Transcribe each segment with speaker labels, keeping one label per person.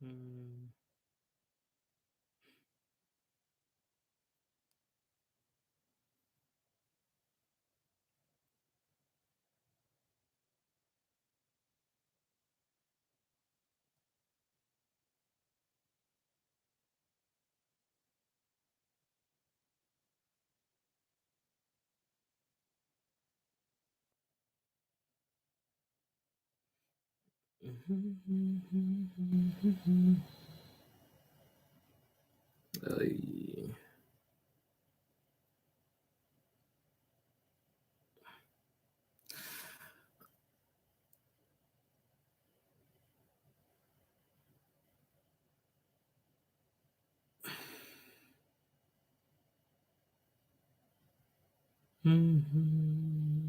Speaker 1: Mm. Ay. Mhm.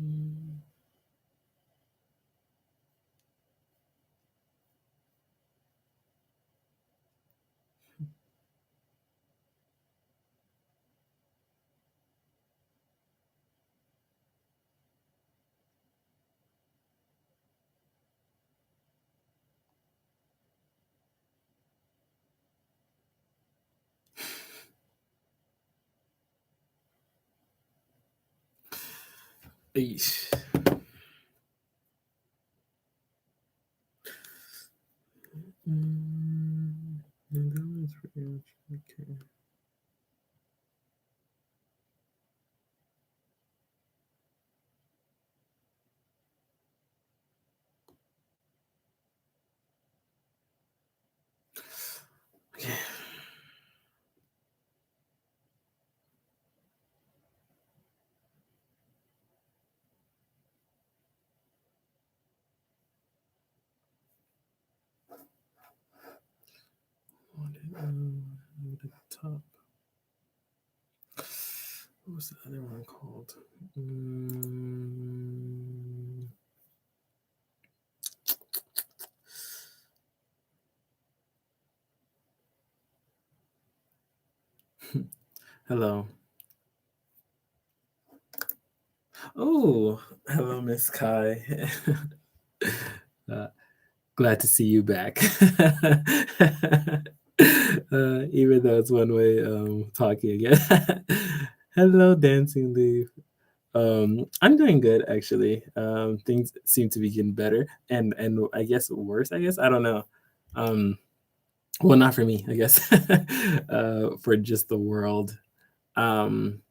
Speaker 1: Eesh. And that was pretty much okay. Okay. At the top. What was the other one called? Mm. Hello. Oh, hello, Miss Kai. uh, glad to see you back. Even though it's one way talking again. Hello, Dancing Leaf. I'm doing good actually. Things seem to be getting better, and I guess worse. I guess I don't know. Um, well, not for me, I guess. For just the world. Um,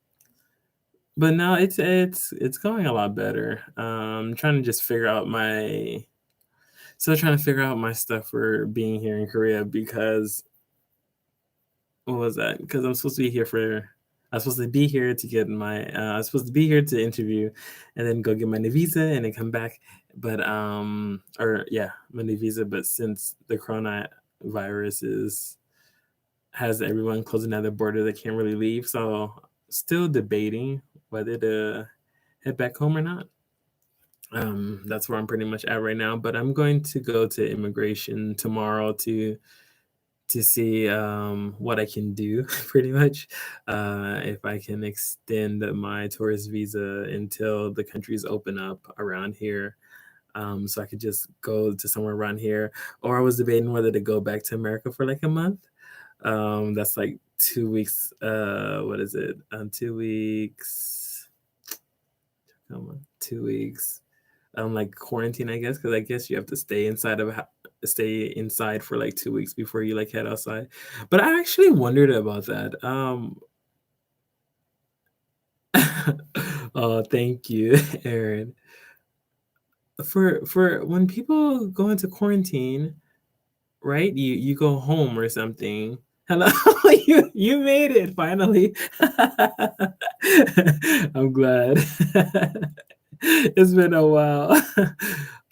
Speaker 1: but no, it's going a lot better. Trying to just figure out my still trying to figure out my stuff for being here in Korea because what was that? Because I was supposed to be here to get my I was supposed to be here to interview and then go get my new visa and then come back. But or yeah, my new visa. But since the coronavirus is has everyone closing down their border, they can't really leave. So still debating whether to head back home or not. That's where I'm pretty much at right now. But I'm going to go to immigration tomorrow to see what I can do, pretty much. If I can extend my tourist visa until the countries open up around here. So I could just go to somewhere around here. Or I was debating whether to go back to America for like a month. That's like 2 weeks. What is it? 2 weeks. Come on, 2 weeks. Like quarantine, I guess, because I guess you have to stay inside for like 2 weeks before you like head outside. But I actually wondered about that. Oh, thank you, Aaron. For when people go into quarantine, right? You go home or something. Hello, you made it finally. I'm glad. It's been a while.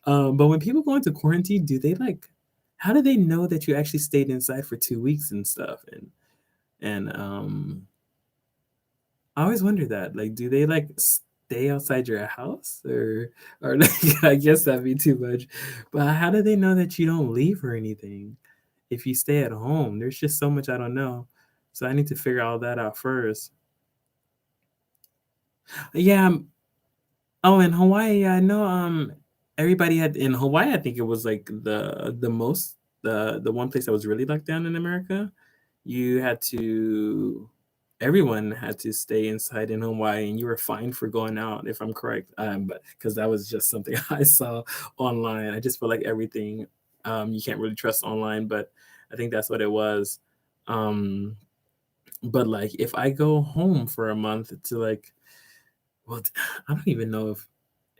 Speaker 1: But when people go into quarantine, do they like? How do they know that you actually stayed inside for 2 weeks and stuff? And I always wonder that. Like, do they like stay outside your house or like? I guess that'd be too much. But how do they know that you don't leave or anything? If you stay at home, there's just so much I don't know. So I need to figure all that out first. Yeah. Oh, in Hawaii, yeah, I know. Everybody had in Hawaii. I think it was like the most. the one place that was really locked down in America, you had to everyone had to stay inside in Hawaii, and you were fined for going out, if I'm correct. But because that was just something I saw online. I just feel like everything you can't really trust online, but I think that's what it was. Um, but like if I go home for a month to like, well, I don't even know if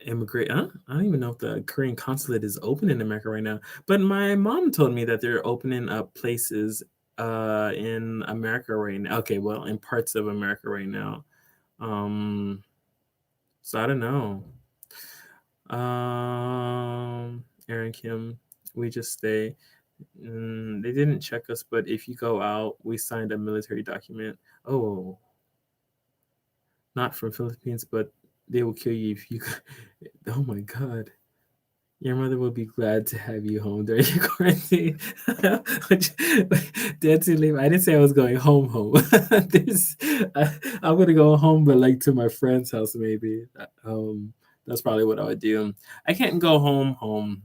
Speaker 1: immigrate. I don't even know if the Korean consulate is open in America right now. But my mom told me that they're opening up places in America right now. Okay, well, in parts of America right now. Um, so I don't know. Aaron Kim, we just stay. They didn't check us, but if you go out, we signed a military document. Oh, not from Philippines, but they will kill you if you. Oh my God. Your mother will be glad to have you home during your quarantine. Dead to leave. I didn't say I was going home. There's, I'm gonna go home, but like to my friend's house maybe. That's probably what I would do. I can't go home.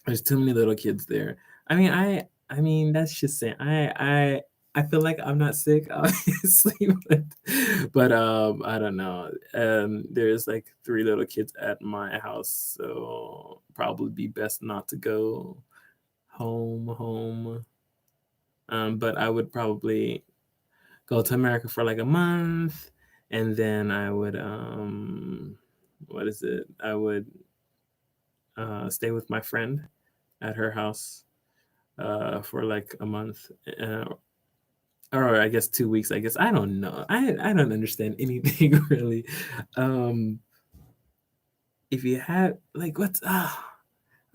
Speaker 1: There's too many little kids there. I mean that's just saying. I feel like I'm not sick, obviously, but I don't know. There's like three little kids at my house, so probably be best not to go home. But I would probably go to America for like a month, and then I would what is it? I would stay with my friend at her house for like a month, or I guess 2 weeks. I guess I don't know. I don't understand anything really. Um, if you had like what's I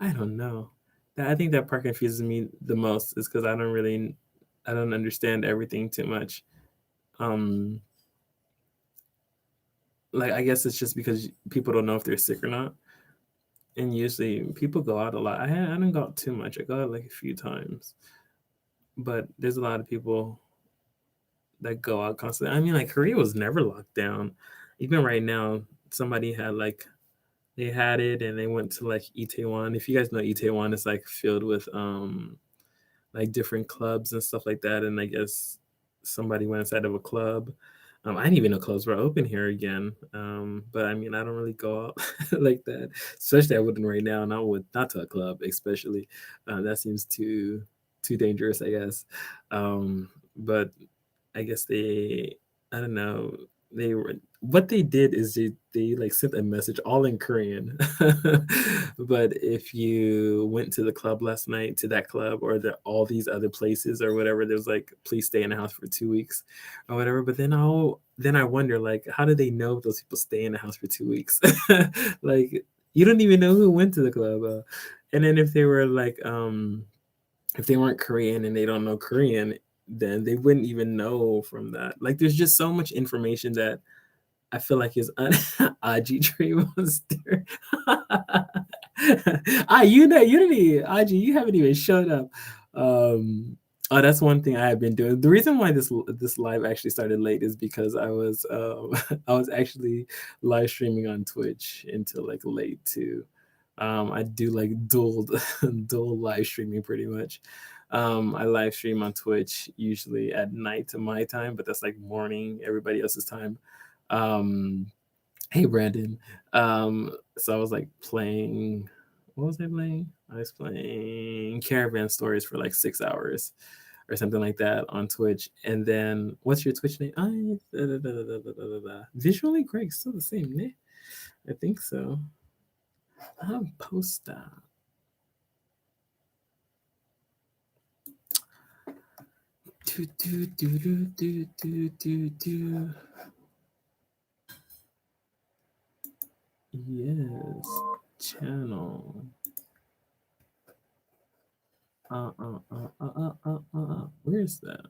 Speaker 1: don't know. I think that part confuses me the most is because I don't understand everything too much. Um, like I guess it's just because people don't know if they're sick or not. And usually people go out a lot. I don't go out too much. I go out like a few times, but there's a lot of people that go out constantly. I mean, like Korea was never locked down. Even right now, somebody had like they had it and they went to like Itaewon. If you guys know Itaewon, it's like filled with like different clubs and stuff like that. And I guess somebody went inside of a club. I didn't even know clubs were open here again. But I mean, I don't really go out like that. Especially I wouldn't right now, not to a club, especially. That seems too dangerous, I guess. But I guess I don't know, they were what they did is they like sent a message all in Korean. But if you went to the club last night, to that club or all these other places or whatever, there's like, please stay in the house for 2 weeks or whatever. But then I wonder, like, how do they know if those people stay in the house for 2 weeks? Like, you don't even know who went to the club. And then if they weren't Korean and they don't know Korean, then they wouldn't even know from that. Like, there's just so much information that I feel like is Aji Tree Monster. You didn't even, Aji, you haven't even showed up. Oh, that's one thing I have been doing. The reason why this live actually started late is because I was I was actually live streaming on Twitch until like late too. I do like dual dual live streaming pretty much. I live stream on Twitch usually at night to my time, but that's like morning everybody else's time. Um, hey Brandon. So I was like playing. What was I playing? I was playing Caravan Stories for like 6 hours or something like that on Twitch. And then what's your Twitch name? Visually Greg, still the same, ne? I think so. Post that. Yes, channel. Where's that?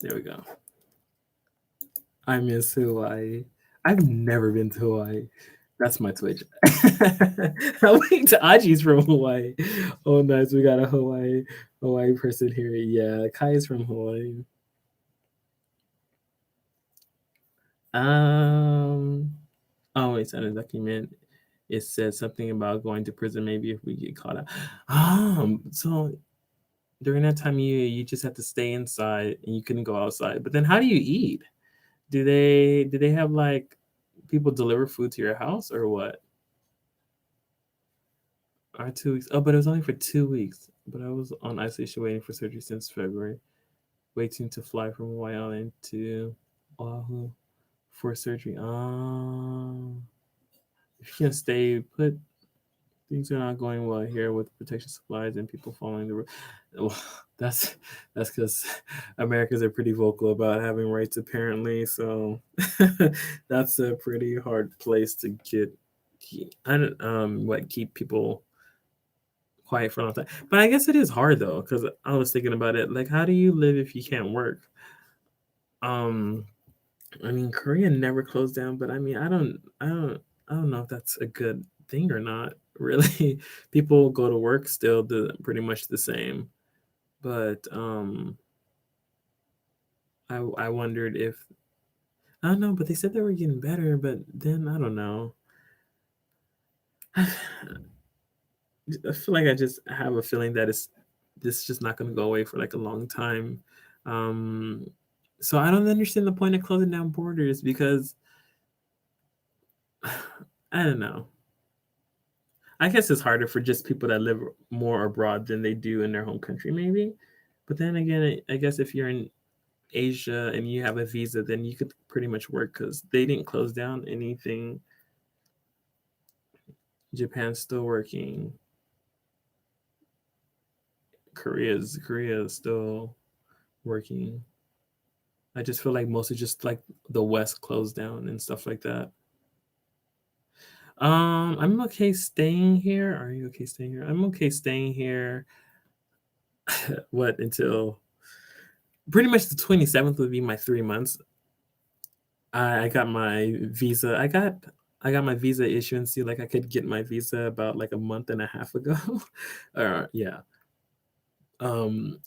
Speaker 1: There we go. I miss Hawaii. I've never been to Hawaii. That's my Twitch. I'm waiting to Aji's from Hawaii. Oh, nice. We got a Hawaii person here. Yeah, Kai is from Hawaii. Oh, wait, send a document. it said something about going to prison maybe if we get caught out. So during that time of year, you just have to stay inside and you couldn't go outside. But then how do you eat? Do they have like people deliver food to your house or what? Or 2 weeks? Oh, but it was only for 2 weeks. But I was on isolation waiting for surgery since February, waiting to fly from Hawaii Island to Oahu for surgery. If you can stay put, things are not going well here with protection supplies and people following the. Well, that's that's because Americans are pretty vocal about having rights apparently. So that's a pretty hard place to get. I don't what keep people quiet for a long time. But I guess it is hard though, because I was thinking about it. Like, how do you live if you can't work? Um, I mean, Korea never closed down, but I mean, I don't know if that's a good thing or not. Really, people go to work still pretty much the same. But I wondered if I don't know, but they said they were getting better. But then I don't know. I feel like I just have a feeling that this is just not going to go away for like a long time. Um, so I don't understand the point of closing down borders because I don't know. I guess it's harder for just people that live more abroad than they do in their home country, maybe. But then again, I guess if you're in Asia and you have a visa, then you could pretty much work because they didn't close down anything. Japan's still working. Korea is still working. I just feel like mostly just like the West closed down and stuff like that. I'm okay staying here. Are you okay staying here? I'm okay staying here. What until pretty much the 27th would be my 3 months. I got my visa. I got my visa issuancy. Like I could get my visa about like a month and a half ago. Yeah. Um,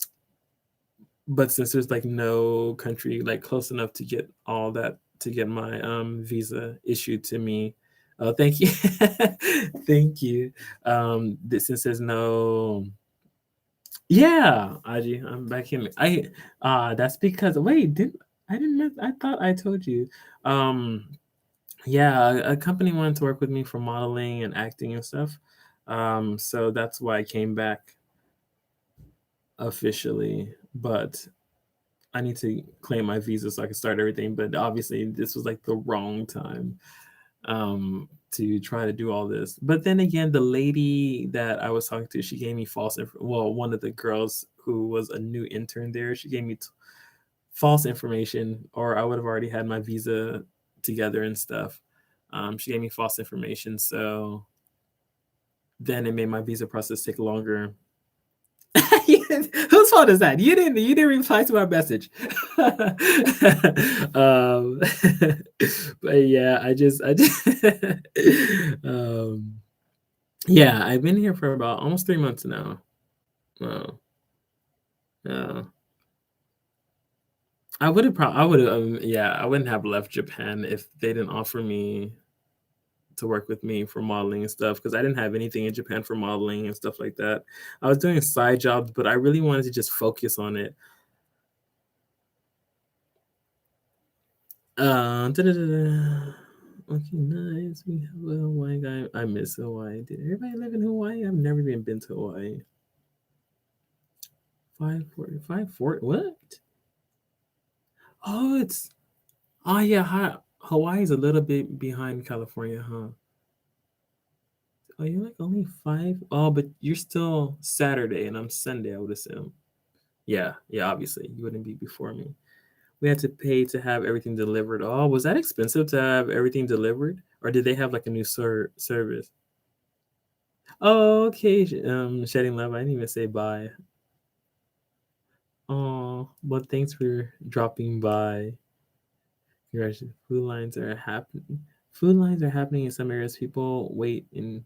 Speaker 1: but since there's like no country like close enough to get all that to get my visa issued to me. Oh, thank you. Thank you. Since there's no yeah, Aji, I'm back in. That's because wait, I thought I told you. Um, yeah, a company wanted to work with me for modeling and acting and stuff. So that's why I came back officially, but I need to claim my visa so I can start everything. But obviously, this was like the wrong time to try to do all this. But then again, the lady that I was talking to, she gave me well, one of the girls who was a new intern there, she gave me false information, or I would have already had my visa together and stuff. She gave me false information, so then it made my visa process take longer. Whose fault is that? You didn't reply to my message. um, but yeah, I just um, yeah, I've been here for about almost 3 months now. Wow. Yeah. I would have, yeah, I wouldn't have left Japan if they didn't offer me to work with me for modeling and stuff because I didn't have anything in Japan for modeling and stuff like that. I was doing side jobs, but I really wanted to just focus on it. Da-da-da-da. Okay, nice. We have a Hawaii guy. I miss Hawaii. Did everybody live in Hawaii? I've never even been to Hawaii. 540, 540. What? Oh, yeah. Hawaii's a little bit behind California, huh? Oh, you're like only five? Oh, but you're still Saturday and I'm Sunday, I would assume. Yeah, yeah, obviously. You wouldn't be before me. We had to pay to have everything delivered. Oh, was that expensive to have everything delivered? Or did they have like a new service? Oh, okay. Shedding love. I didn't even say bye. Oh, but thanks for dropping by. Congratulations. Food lines are happening. Food lines are happening in some areas. People wait in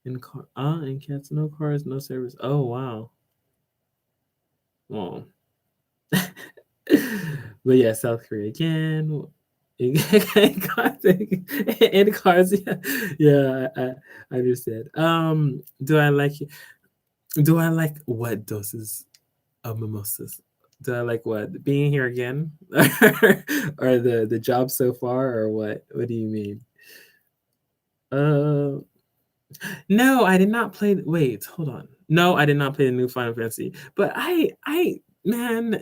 Speaker 1: cats, no cars, no service. Oh wow. Well, but yeah, South Korea again. in cars, in cars, yeah, yeah, I understand. Do I like what doses of mimosas? Do I like what? Being here again? Or the job so far, or what? What do you mean? Uh, no, I did not play. Wait, hold on. No, I did not play the new Final Fantasy. But man,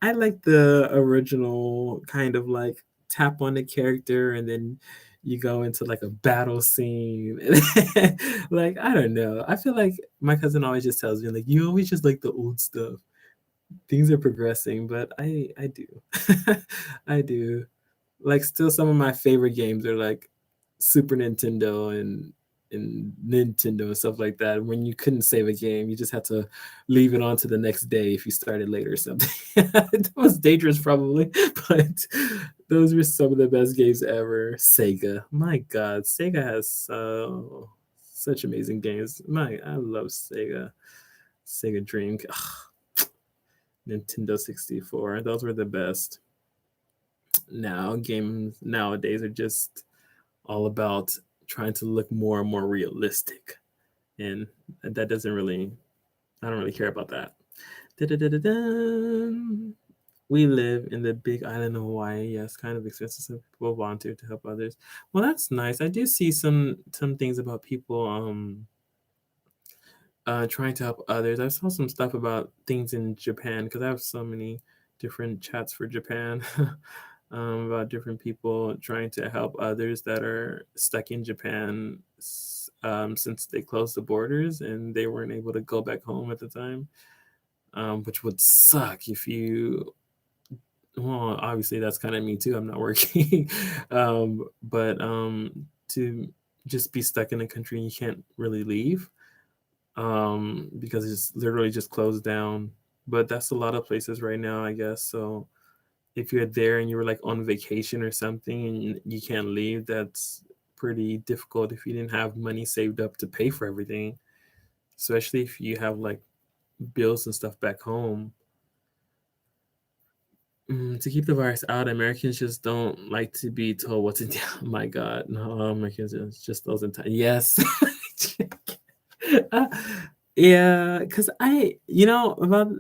Speaker 1: I like the original kind of like tap on the character and then you go into like a battle scene. Like, I don't know. I feel like my cousin always just tells me, like, you always just like the old stuff. Things are progressing, but I do. I do. Like, still some of my favorite games are like Super Nintendo and Nintendo and stuff like that. When you couldn't save a game, you just had to leave it on to the next day if you started late or something. That was dangerous, probably, but those were some of the best games ever. Sega, my God, Sega has such amazing games. I love Sega. Sega Dream, Nintendo 64. Those were the best. Now games nowadays are just all about trying to look more and more realistic, and that doesn't really, I don't really care about that. Da-da-da-da-da. We live in the big island of Hawaii. Yes, kind of expensive. Some people volunteer to help others. Well, that's nice. I do see some things about people trying to help others. I saw some stuff about things in Japan because I have so many different chats for Japan. About different people trying to help others that are stuck in Japan since they closed the borders and they weren't able to go back home at the time, which would suck if you. Well, obviously that's kind of me too. I'm not working, but to just be stuck in a country and you can't really leave because it's literally just closed down. But that's a lot of places right now, I guess. So if you're there and you were like on vacation or something and you can't leave, that's pretty difficult if you didn't have money saved up to pay for everything, especially if you have like bills and stuff back home. To keep the virus out, Americans just don't like to be told what to do. My God, no, Americans just doesn't. Yes. Uh, yeah, because about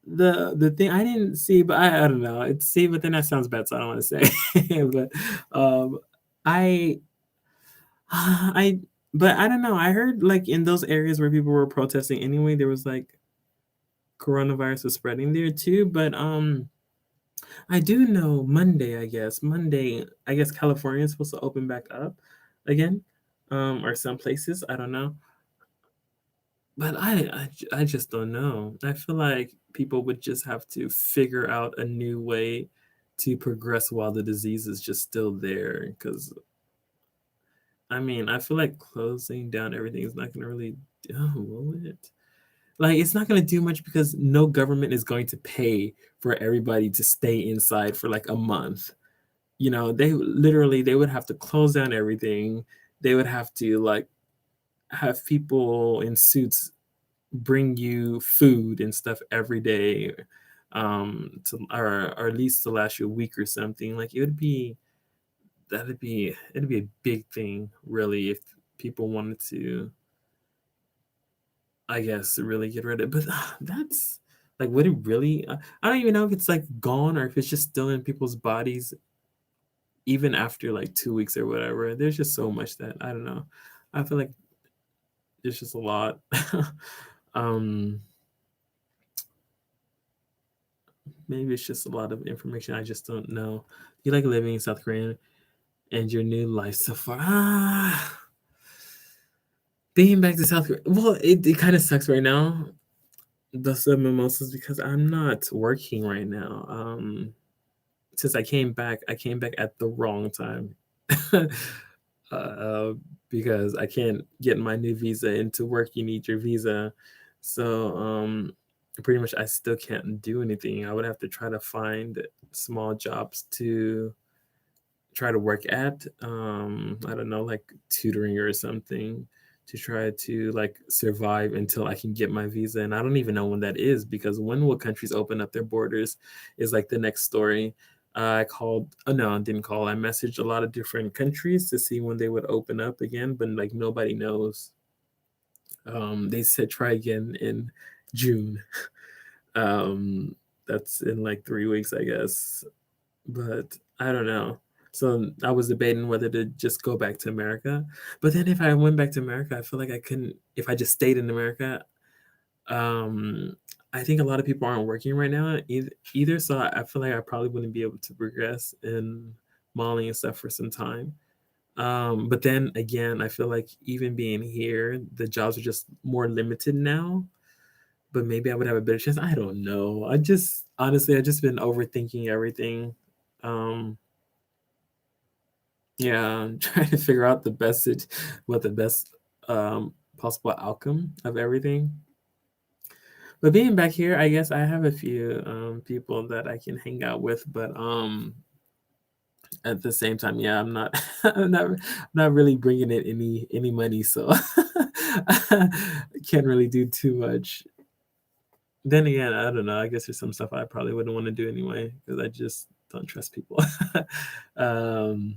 Speaker 1: the thing I didn't see, but I don't know. It's see, but then that sounds bad, so I don't want to say. But um, I I but I don't know. I heard like in those areas where people were protesting anyway, there was like coronavirus was spreading there too. But I do know Monday, I guess California is supposed to open back up again, or some places. I don't know. But I just don't know. I feel like people would just have to figure out a new way to progress while the disease is just still there. Because I mean, I feel like closing down everything is not going to really do, will it? Like, it's not going to do much because no government is going to pay for everybody to stay inside for like a month. They would have to close down everything. They would have to like have people in suits bring you food and stuff every day, or at least to last you a week or something. Like, it'd be a big thing really if people wanted to, I guess, really get rid of it. But that's like, would it really, I don't even know if it's like gone or if it's just still in people's bodies even after like 2 weeks or whatever. There's just so much that I don't know. I feel like there's just a lot. um Maybe it's just a lot of information I just don't know. You like living in South Korea and your new life so far. Being back to South Korea. Well, it kind of sucks right now. The sub mimosas because I'm not working right now. Since I came back at the wrong time. uh, because I can't get my new visa. And to work, you need your visa. So pretty much, I still can't do anything. I would have to try to find small jobs to try to work at. I don't know, like tutoring or something to try to like survive until I can get my visa. And I don't even know when that is because when will countries open up their borders is like the next story. I called oh, no, I didn't call, I messaged a lot of different countries to see when they would open up again, but, like, nobody knows. They said try again in June. Um, that's in, like, 3 weeks, I guess, but I don't know. So, I was debating whether to just go back to America, but then if I went back to America, I feel like I couldn't if I just stayed in America, um, I think a lot of people aren't working right now either, so I feel like I probably wouldn't be able to progress in modeling and stuff for some time. But then again, I feel like even being here, the jobs are just more limited now, but maybe I would have a better chance. I don't know. I just honestly, I've just been overthinking everything. Um, yeah, I'm trying to figure out what the best possible outcome of everything. But being back here, I guess I have a few people that I can hang out with, but at the same time, yeah, I'm not not really bringing in any money, so can't really do too much. Then again, I don't know. I guess there's some stuff I probably wouldn't want to do anyway because I just don't trust people. um,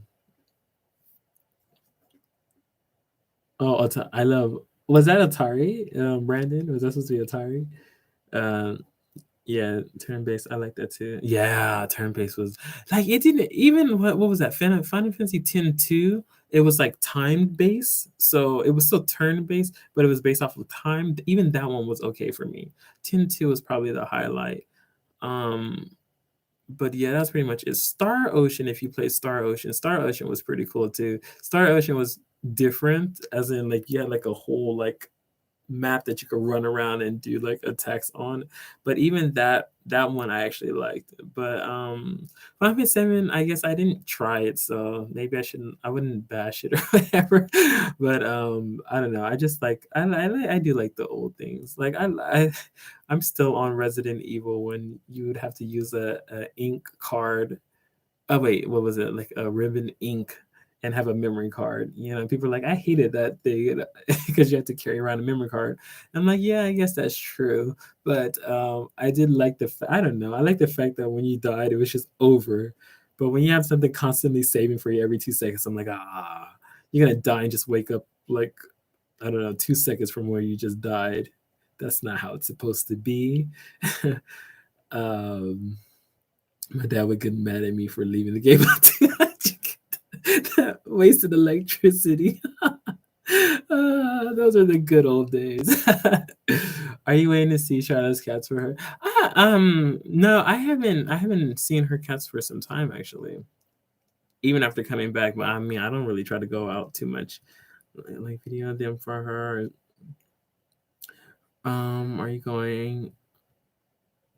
Speaker 1: oh, I love. Was that Atari, Brandon? Was that supposed to be Atari? Um, Yeah, turn-based, I like that too. Yeah, turn-based was like, it didn't even what was that? Final Fantasy X-2, it was, like, time-based, so it was still turn-based, but it was based off of time. Even that one was okay for me. X-2 was probably the highlight. Um, but yeah, that's pretty much it. Star Ocean, if you play Star Ocean, Star Ocean was pretty cool too. Star Ocean was different, as in, like, you had, like, a whole, like, map that you could run around and do like attacks on. But even that one I actually liked. But Final Fantasy 7, I guess I didn't try it, so maybe I wouldn't bash it or whatever. But I don't know. I just like I do like the old things. Like I'm still on Resident Evil when you would have to use a ink card. Oh wait, what was it? Like a ribbon ink and have a memory card. You know, people are like, I hated that thing because you have to carry around a memory card. I'm like, yeah, I guess that's true. But I did like I don't know. I like the fact that when you died, it was just over. But when you have something constantly saving for you every 2 seconds, I'm like, you're gonna die and just wake up like I don't know, 2 seconds from where you just died. That's not how it's supposed to be. um, my dad would get mad at me for leaving the game out too much. Wasted electricity. Those are the good old days. Are you waiting to see Charlotte's cats for her? No, I haven't seen her cats for some time actually. Even after coming back, but I mean, I don't really try to go out too much. Like video them for her. Are you going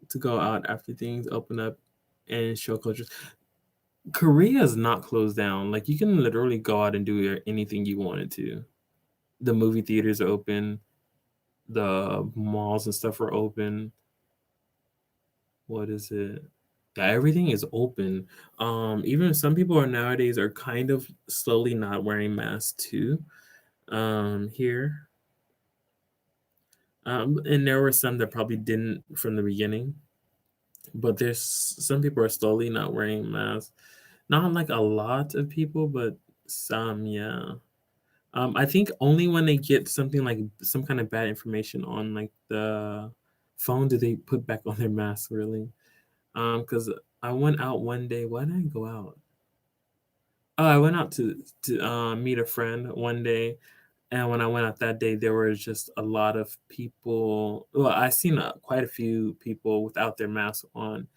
Speaker 1: to go out after things open up and show cultures? Korea is not closed down. Like you can literally go out and do anything you wanted to. The movie theaters are open. The malls and stuff are open. What is it? Yeah, everything is open. Even some people are nowadays are kind of slowly not wearing masks too. Here. And there were some that probably didn't from the beginning, but there's some people are slowly not wearing masks. Not like a lot of people, but some, yeah. I think only when they get something like some kind of bad information on like the phone do they put back on their mask really. Because I went out one day. Why did I go out? Oh, I went out to meet a friend one day, and when I went out that day, there was just a lot of people. Well, I seen quite a few people without their mask on,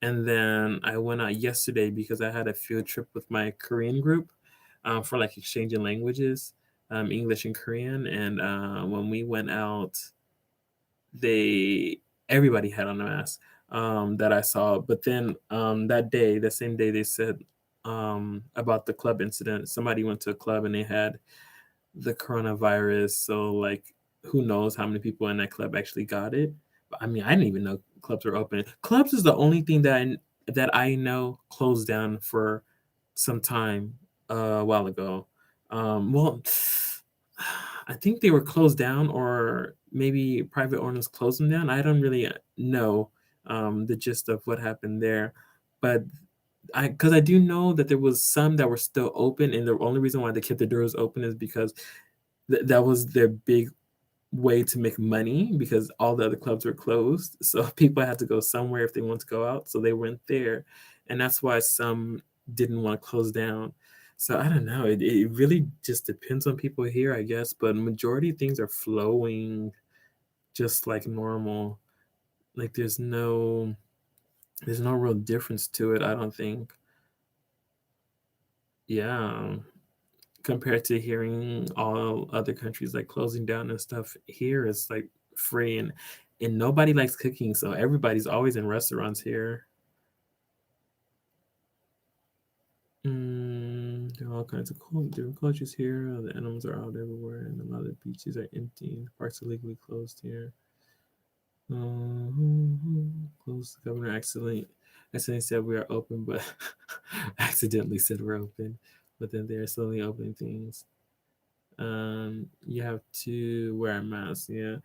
Speaker 1: and then I went out yesterday because I had a field trip with my Korean group for like exchanging languages, English and Korean. And when we went out, they everybody had on a mask that I saw. But then that day, the same day, they said about the club incident. Somebody went to a club and they had the coronavirus. So like, who knows how many people in that club actually got it? But I mean, I didn't even know clubs were open. Clubs is the only thing that I know closed down for some time a while ago. Well, I think they were closed down, or maybe private owners closed them down. I don't really know the gist of what happened there, but because I do know that there was some that were still open, and the only reason why they kept the doors open is because that was their big way to make money because all the other clubs were closed. So people had to go somewhere if they want to go out. So they went there. And that's why some didn't want to close down. So I don't know. It really just depends on people here, I guess. But majority of things are flowing just like normal. Like there's no real difference to it, I don't think. Yeah. Compared to hearing all other countries like closing down and stuff, here it's like free and nobody likes cooking, so everybody's always in restaurants here. There are all kinds of different cultures here. The animals are out everywhere, and a lot of beaches are empty. Parks are legally closed here. Closed. The governor accidentally said we are open, but accidentally said we're open. But then they're slowly opening things. You have to wear a mask. Yeah.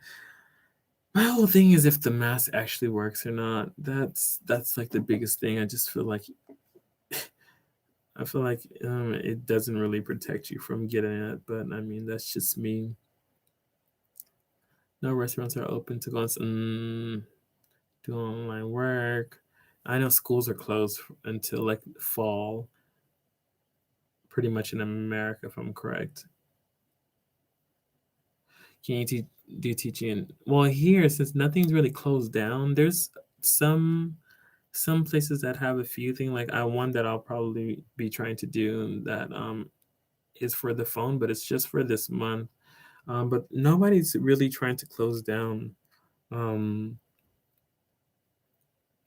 Speaker 1: My whole thing is if the mask actually works or not. That's like the biggest thing. I feel like it doesn't really protect you from getting it, but I mean that's just me. No restaurants are open to go and do online work. I know schools are closed until like fall, pretty much in America, if I'm correct. Can you do teaching? Well, here since nothing's really closed down, there's some some places that have a few things. Like I one that I'll probably be trying to do that is for the phone, but it's just for this month. But nobody's really trying to close down. Um,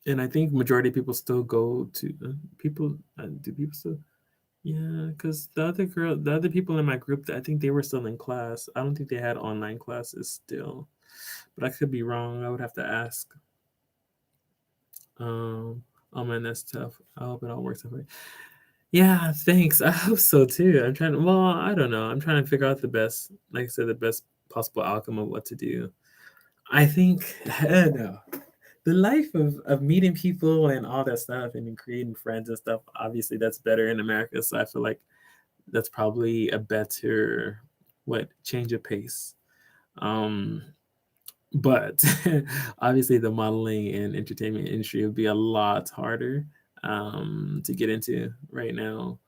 Speaker 1: and I think majority of people still go to people. Do people still? Yeah, because the other people in my group, I think they were still in class. I don't think they had online classes still, but I could be wrong. I would have to ask. Um, oh man, that's tough. I hope it all works out. Yeah, thanks. I hope so too. Well, I don't know. I'm trying to figure out the best, like I said, the best possible outcome of what to do. I think, no, the life of meeting people and all that stuff and creating friends and stuff, obviously that's better in America. So I feel like that's probably a better, change of pace. Um, but obviously the modeling and entertainment industry would be a lot harder to get into right now,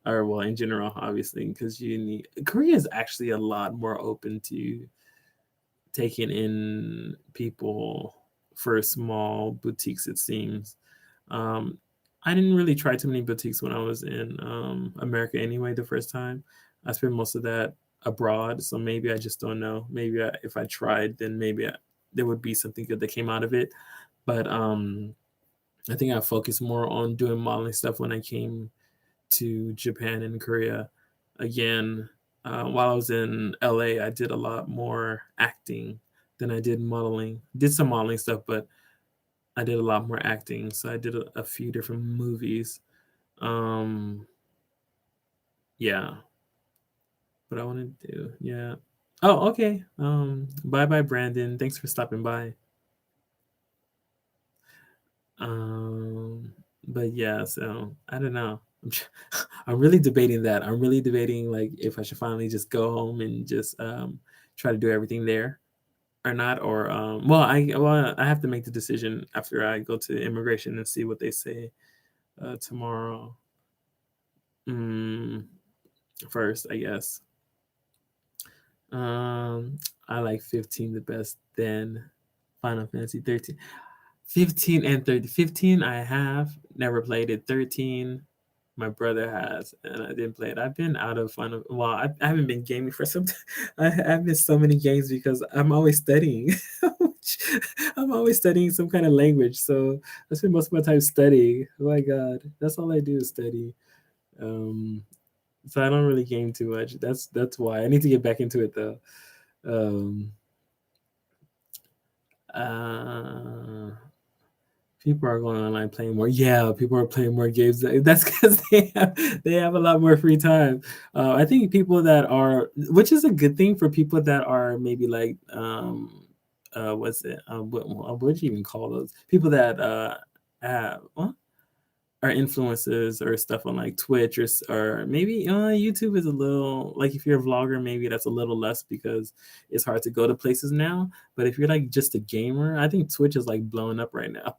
Speaker 1: or well, in general, obviously, because Korea is actually a lot more open to taking in people for small boutiques. It seems. Um, I didn't really try too many boutiques when I was in America anyway. The first time, I spent most of that abroad, so maybe I just don't know. If I tried, then there would be something good that came out of it. But I think I focused more on doing modeling stuff when I came to Japan and Korea. Again, while I was in LA, I did a lot more acting than I did modeling. Did some modeling stuff, but I did a lot more acting. So I did a few different movies. Um, yeah, what I want to do. Yeah. Oh, okay. Bye bye, Brandon. Thanks for stopping by. Um, but yeah, so I don't know. I'm really debating that. I'm really debating like if I should finally just go home and just try to do everything there or not, or I have to make the decision after I go to immigration and see what they say tomorrow. Mm, first, I guess. Um, I like 15 the best. Then Final Fantasy 13. 15 and 30. 15 I have never played it. 13 my brother has, and I didn't play it. I've been out of Final. Well, I haven't been gaming for some. I've missed so many games because I'm always studying. I'm always studying some kind of language, so I spend most of my time studying. Oh my god, that's all I do is study. Um, so I don't really game too much. That's why I need to get back into it though. Um, uh, People are going online playing more. Yeah, people are playing more games. That's because they have a lot more free time. I think people that are, which is a good thing for people that are maybe like, what's it? What would you even call those people that have? What? or influencers or stuff on like Twitch or maybe YouTube is a little like if you're a vlogger, maybe that's a little less because it's hard to go to places now. But if you're like just a gamer, I think Twitch is like blowing up right now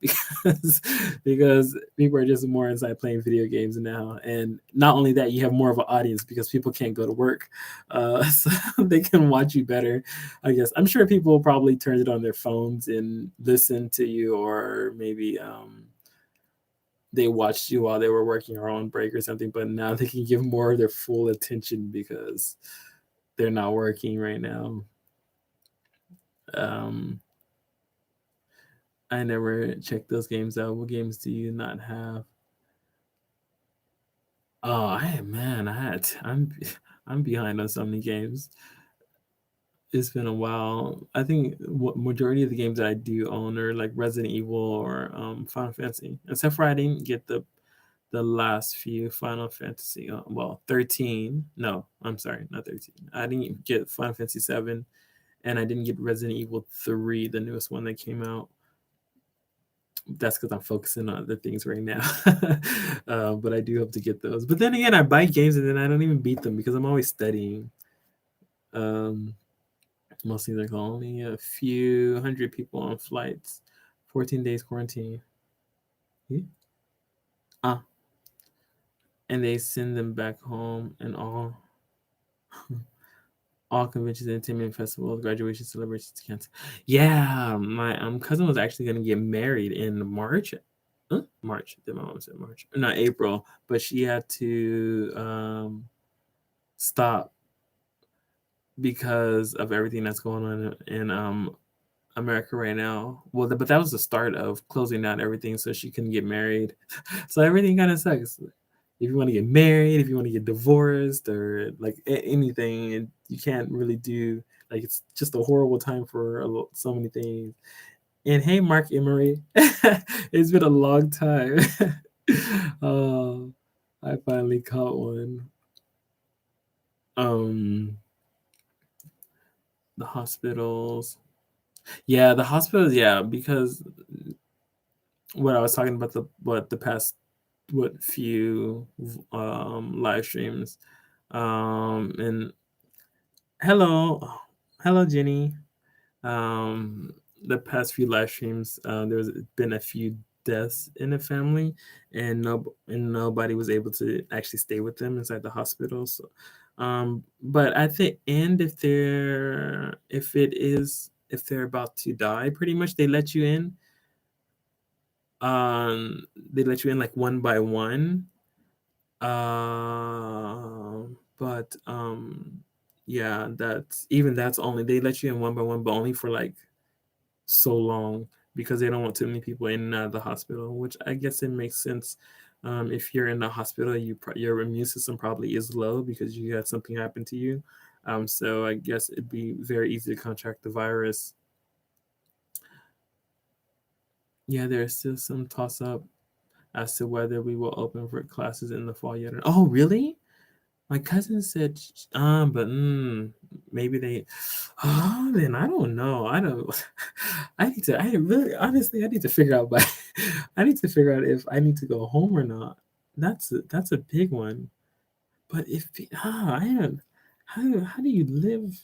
Speaker 1: because people are just more inside playing video games now. And not only that, you have more of an audience because people can't go to work, so they can watch you better. I guess I'm sure people probably turned it on their phones and listened to you, or maybe they watched you while they were working or on break or something, but now they can give more of their full attention because they're not working right now. Um, I never checked those games out. What games do you not have? Oh, I'm behind on so many games. It's been a while. I think what majority of the games that I do own are like Resident Evil or Final Fantasy. Except for I didn't get the last few Final Fantasy. Well, 13. No, I'm sorry, not 13. I didn't get Final Fantasy 7, and I didn't get Resident Evil 3, the newest one that came out. That's because I'm focusing on other things right now. But I do hope to get those. But then again, I buy games and then I don't even beat them because I'm always studying. Um, Mostly like only a few hundred people on flights, 14 days quarantine. Yeah. Ah, and they send them back home and all conventions, entertainment festivals, graduation celebrations canceled. Yeah, my cousin was actually gonna get married in March. March. Did my mom said March? Not April, but she had to stop because of everything that's going on in America right now. Well, but that was the start of closing down everything, so she couldn't get married. So everything kind of sucks. If you want to get married, if you want to get divorced, or like anything, and you can't really do like it's just a horrible time for so many things. And hey, Mark Emery, it's been a long time. Oh, I finally caught one. Um, the hospitals. Yeah, the hospitals. Yeah, because what I was talking about the past few live streams. And hello, hello Jenny. Um, the past few live streams, there's been a few deaths in the family, and nobody was able to actually stay with them inside the hospital. So, but at the end, if they're about to die, pretty much they let you in. They let you in like one by one. But yeah, that's only they let you in one by one, but only for like so long because they don't want too many people in the hospital, which I guess it makes sense. If you're in the hospital, your immune system probably is low because you had something happen to you. So I guess it'd be very easy to contract the virus. Yeah, there's still some toss up as to whether we will open for classes in the fall yet. Oh, really? My cousin said, but maybe they. Oh, then I don't know. I don't. I need to. I really, honestly, I need to figure out. I need to figure out if I need to go home or not. That's a big one. But if I don't. How do you live?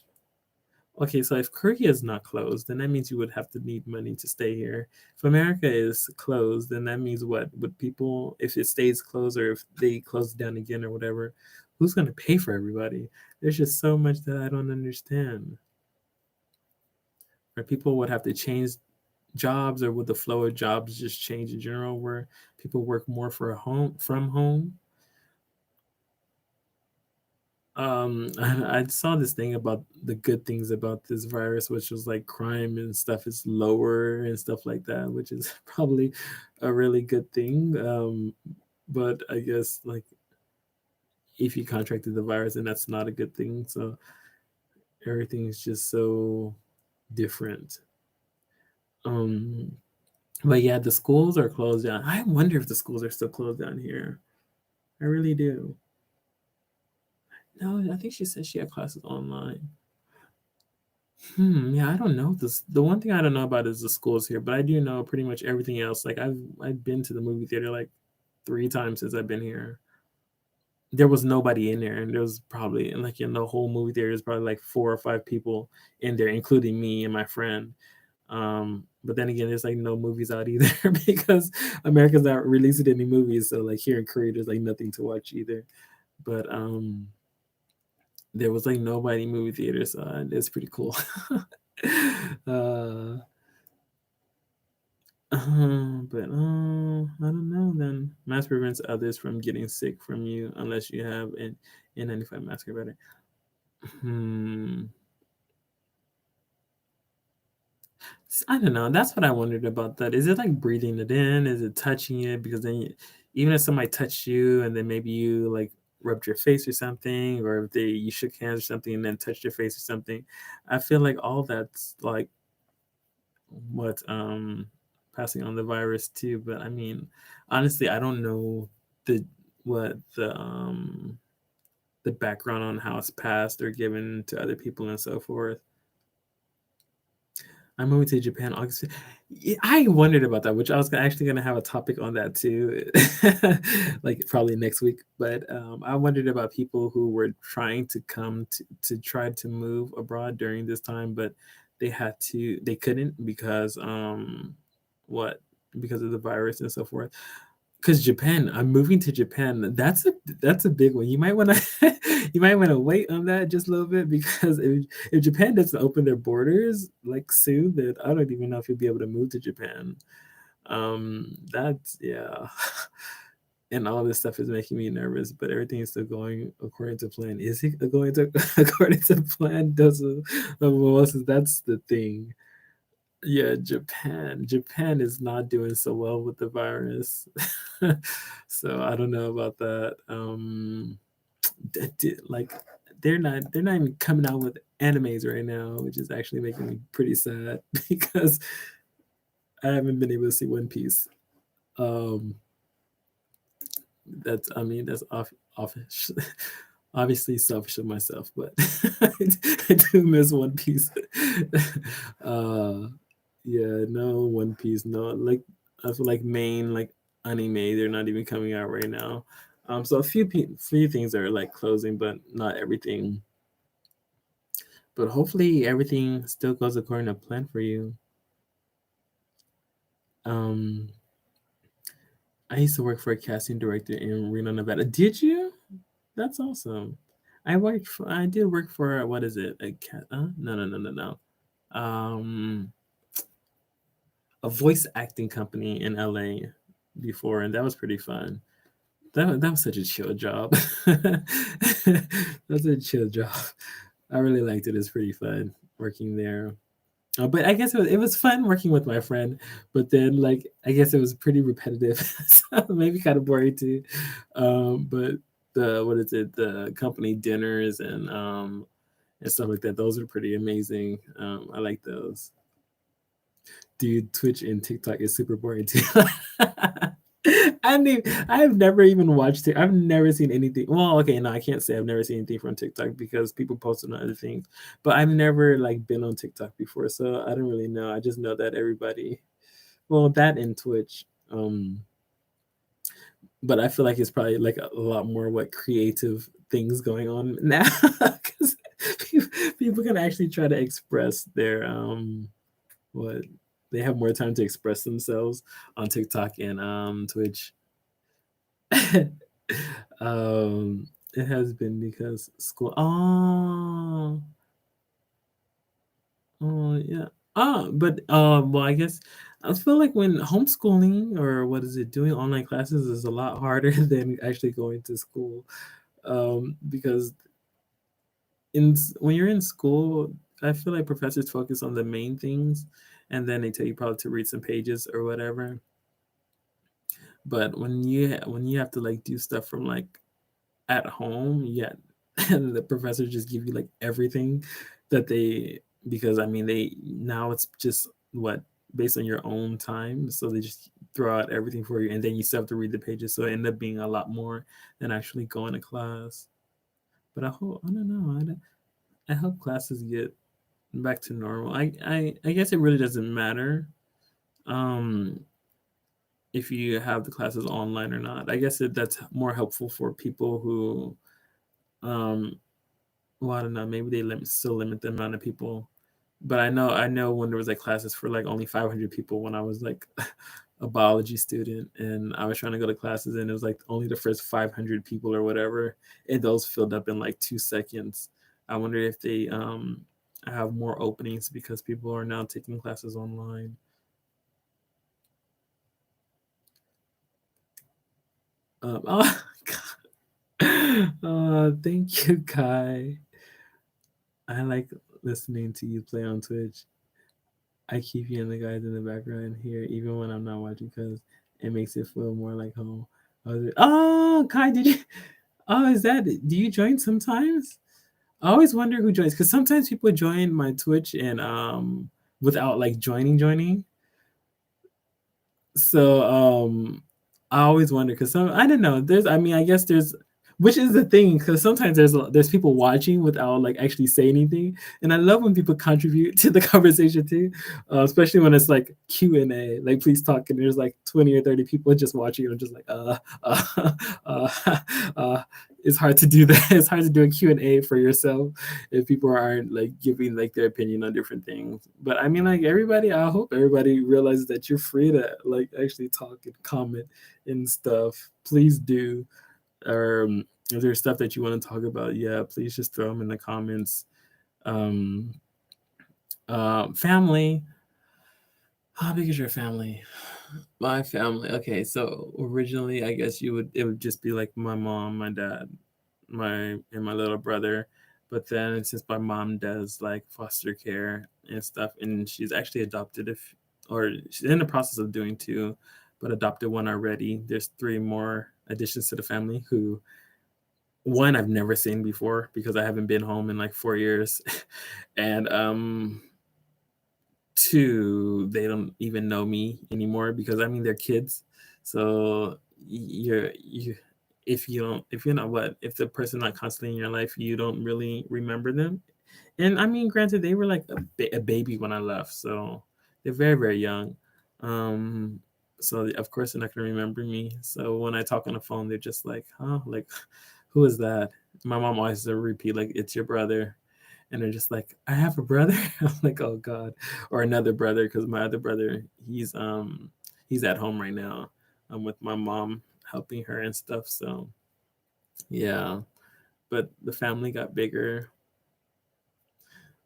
Speaker 1: Okay, so if Korea is not closed, then that means you would have to need money to stay here. If America is closed, then that means what? Would people, if it stays closed or if they close down again or whatever, who's going to pay for everybody? There's just so much that I don't understand. Or people would have to change jobs, or would the flow of jobs just change in general where people work more from home? I saw this thing about the good things about this virus, which was like crime and stuff is lower and stuff like that, which is probably a really good thing. But I guess like if you contracted the virus, then that's not a good thing. So everything is just so different. Um, but yeah, the schools are closed down. I wonder if the schools are still closed down here. I really do. No, I think she said she had classes online. Yeah, I don't know. The one thing I don't know about is the schools here, but I do know pretty much everything else. Like I've been to the movie theater like 3 times since I've been here. There was nobody in there, and there was probably like in the whole movie theater, there's probably like 4 or 5 people in there, including me and my friend. But then again, there's like no movies out either because America's not releasing any movies. So like here in Korea, there's like nothing to watch either. But there was like nobody in movie theaters. So it's pretty cool. uh, I don't know. Then mask prevents others from getting sick from you unless you have an N95 mask or better. Hmm. I don't know. That's what I wondered about that. Is it like breathing it in? Is it touching it? Because then even if somebody touched you and then maybe you like rubbed your face or something, or if you shook hands or something and then touched your face or something, I feel like all that's like what passing on the virus too. But I mean, honestly, I don't know the what the background on how it's passed or given to other people and so forth. I'm moving to Japan August. Yeah, I wondered about that, which I was actually going to have a topic on that too, like probably next week. But I wondered about people who were trying to come to try to move abroad during this time, but they couldn't because what because of the virus and so forth. Because Japan, I'm moving to Japan. That's a big one. You might want to you might want to wait on that just a little bit because if Japan doesn't open their borders like soon, then I don't even know if you'll be able to move to Japan. That's yeah. And all this stuff is making me nervous, but everything is still going according to plan. Is it going to according to plan? That's the thing. Yeah, Japan is not doing so well with the virus. So I don't know about that. Like they're not even coming out with animes right now, which is actually making me pretty sad because I haven't been able to see One Piece. Um, that's I mean that's off obviously selfish of myself, but I do miss One Piece. uh, yeah, no One Piece, no like I feel like main like anime, they're not even coming out right now. So a few things are like closing, but not everything. But hopefully everything still goes according to plan for you. Um, I used to work for a casting director in Reno, Nevada. Did you? That's awesome. I did work for what is it? A cat? No, no, no, no, no. A voice acting company in LA before, and that was pretty fun. That was such a chill job. That's a chill job. I really liked it. It's pretty fun working there. But I guess it was fun working with my friend. But then, like, I guess it was pretty repetitive, so maybe kind of boring too. But the what is it? The company dinners and stuff like that. Those are pretty amazing. I like those. Dude, Twitch and TikTok is super boring too. I've never even watched it. I've never seen anything. Well, okay, no, I can't say I've never seen anything from TikTok because people post on other things. But I've never like been on TikTok before, so I don't really know. I just know that everybody, well, that and Twitch. But I feel like it's probably like a lot more what creative things going on now because people can actually try to express their what they have more time to express themselves on TikTok and Twitch. It has been because school. Oh, yeah. But well, I guess I feel like when homeschooling or what is it doing online classes is a lot harder than actually going to school. Because when you're in school, I feel like professors focus on the main things, and then they tell you probably to read some pages or whatever. But when you have to like do stuff from like at home, yeah, and the professors just give you like everything that they because I mean they now it's just what based on your own time, so they just throw out everything for you, and then you still have to read the pages, so it end up being a lot more than actually going to class. But I don't know, I hope classes get back to normal. I guess it really doesn't matter. Um, if you have the classes online or not. I guess that's more helpful for people who, um, well, I don't know, maybe they still limit the amount of people. But I know when there was like classes for like only 500 people when I was like a biology student, and I was trying to go to classes, and it was like only the first 500 people or whatever, and those filled up in like 2 seconds. I wonder if they have more openings because people are now taking classes online. Oh, thank you, Kai. I like listening to you play on Twitch. I keep hearing the guys in the background here, even when I'm not watching, because it makes it feel more like home. Oh, Kai, did you? Oh, is that? Do you join sometimes? I always wonder who joins, because sometimes people join my Twitch and without like joining. So I always wonder, because some, I don't know. I guess there's, which is the thing, because sometimes there's people watching without like actually say anything, and I love when people contribute to the conversation too, especially when it's like Q&A, like please talk, and there's like 20 or 30 people just watching. I'm just like uh, uh, it's hard to do that. It's hard to do a Q&A for yourself if people aren't like giving like their opinion on different things. But I mean, like everybody, I hope everybody realizes that you're free to like actually talk and comment and stuff. Please do. If there's stuff that you want to talk about, yeah, please just throw them in the comments. Um, Family. How big is your family? My family. Okay, so originally, I guess it would just be like my mom, my dad, and my little brother. But then since my mom does like foster care and stuff, and she's actually adopted or she's in the process of doing two, but adopted one already. There's three more additions to the family who one I've never seen before because I haven't been home in like 4 years, and two, they don't even know me anymore because I mean they're kids. So you if you don't if you're not what if the person not constantly in your life, you don't really remember them. And I mean, granted, they were like a baby when I left, so they're very very young. Um, so of course they're not gonna remember me. So when I talk on the phone, they're just like, "Huh, like who is that?" My mom always to repeat like, "It's your brother." And they're just like, "I have a brother." I'm like, "Oh God," or another brother, because my other brother, he's at home right now. I'm with my mom helping her and stuff. So yeah, but the family got bigger.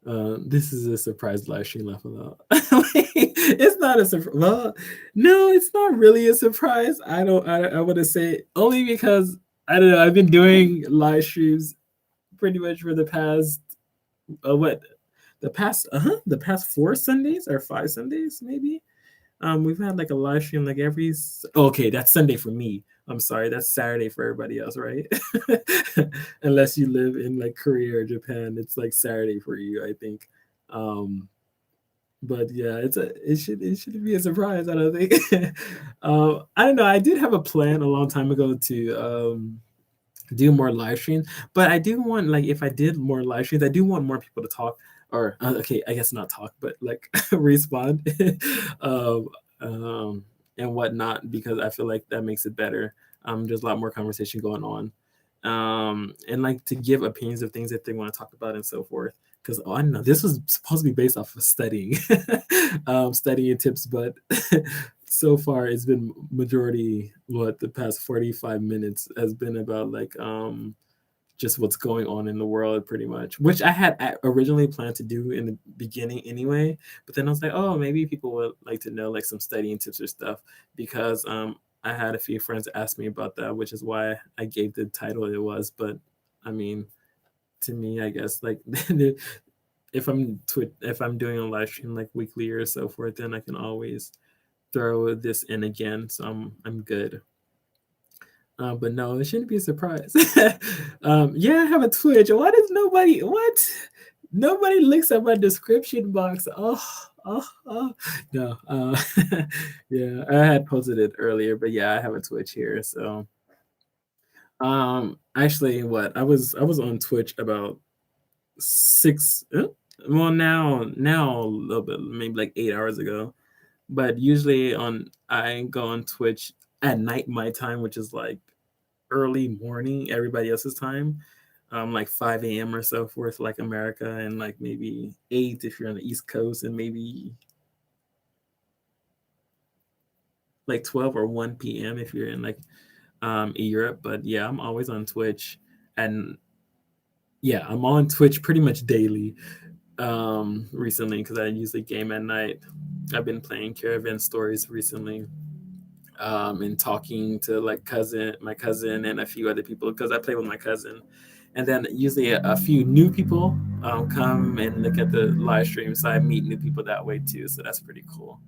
Speaker 1: This is a surprise live stream, laugh about. It's not a surprise. Well, no, it's not really a surprise. I don't. I want to say only because I don't know. I've been doing live streams pretty much for the past what the past 4 Sundays or 5 Sundays maybe. We've had like a live stream like okay, that's Sunday for me. I'm sorry, that's Saturday for everybody else, right? Unless you live in like Korea or Japan, it's like Saturday for you, I think. Um, but yeah, it should be a surprise. I don't think. I don't know. I did have a plan a long time ago to do more live streams, but I do want like if I did more live streams, I do want more people to talk or okay, I guess not talk, but like respond, um, and whatnot because I feel like that makes it better. There's a lot more conversation going on, and like to give opinions of things that they want to talk about and so forth. Because I don't know, this was supposed to be based off of studying, studying tips, but so far it's been majority what the past 45 minutes has been about like just what's going on in the world pretty much, which I had originally planned to do in the beginning anyway, but then I was like, oh, maybe people would like to know like some studying tips or stuff because I had a few friends ask me about that, which is why I gave the title it was. But I mean, to me, I guess like if I'm doing a live stream like weekly or so forth, then I can always throw this in again, so I'm good. But no, it shouldn't be a surprise. Yeah, I have a Twitch. Why does nobody what? Nobody looks at my description box. Oh no. Yeah, I had posted it earlier, but yeah, I have a Twitch here. So actually what I was on Twitch about six well now a little bit maybe like 8 hours ago. but usually on I go on Twitch at night my time, which is like early morning everybody else's time, like 5 a.m. or so forth, like America, and like maybe 8 if you're on the East Coast, and maybe like 12 or 1 p.m. if you're in like Europe. But yeah, I'm always on Twitch, and yeah, I'm on Twitch pretty much daily recently because I usually game at night. I've been playing Caravan Stories recently, and talking to like my cousin, and a few other people because I play with my cousin. And then usually a few new people come and look at the live stream, so I meet new people that way too. So that's pretty cool.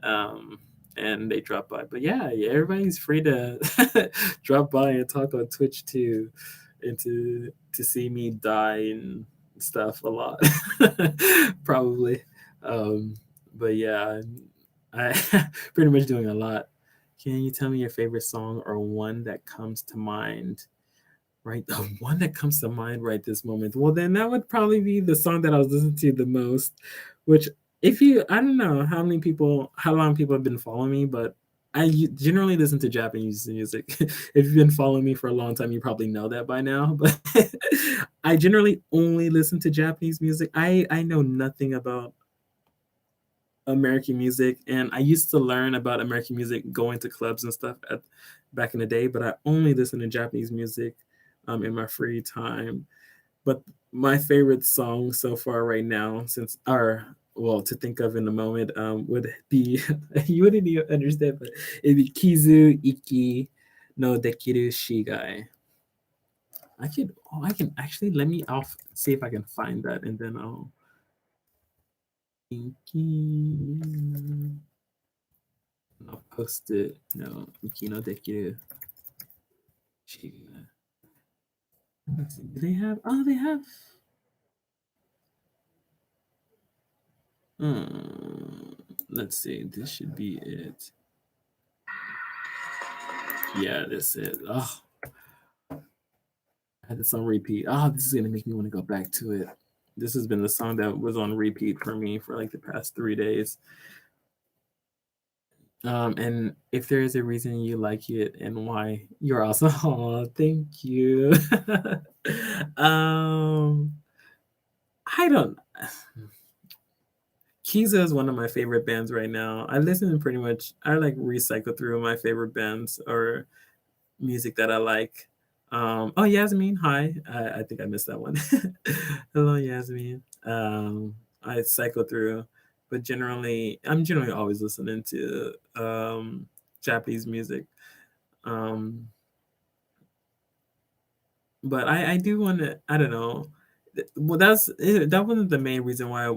Speaker 1: Um, and they drop by, but yeah, everybody's free to drop by and talk on Twitch too, and to see me die and stuff a lot, probably. Um, but yeah, I pretty much doing a lot. Can you tell me your favorite song or one that comes to mind? Right, the one that comes to mind right this moment. Well, then that would probably be the song that I was listening to the most. Which, if you, I don't know how long people have been following me, but generally listen to Japanese music. If you've been following me for a long time, you probably know that by now. But I generally only listen to Japanese music. I know nothing about American music, and I used to learn about American music going to clubs and stuff back in the day, but I only listen to Japanese music in my free time. But my favorite song so far right now, since or well, to think of in the moment, would be you wouldn't even understand, but it'd be Kizu Iki no Dekiru Shigai. I can actually I'll see if I can find that, and then Iki. I'll post it. No, Iki no Dekiru Shigai. Let's see. Do they have? Oh, they have. Hmm, let's see. This should be it. Yeah, this is. Oh, I had this on repeat. Oh, this is gonna make me want to go back to it. This has been the song that was on repeat for me for like the past 3 days. And if there is a reason you like it and why, you're awesome. Oh, thank you. um, I don't. Kiza is one of my favorite bands right now. I listen to pretty much. I like recycle through my favorite bands or music that I like. Oh, Yasmin, hi. I think I missed that one. Hello, Yasmin. I cycle through, but I'm generally always listening to Japanese music. Um, but I do want to. I don't know. Well, that wasn't the main reason why I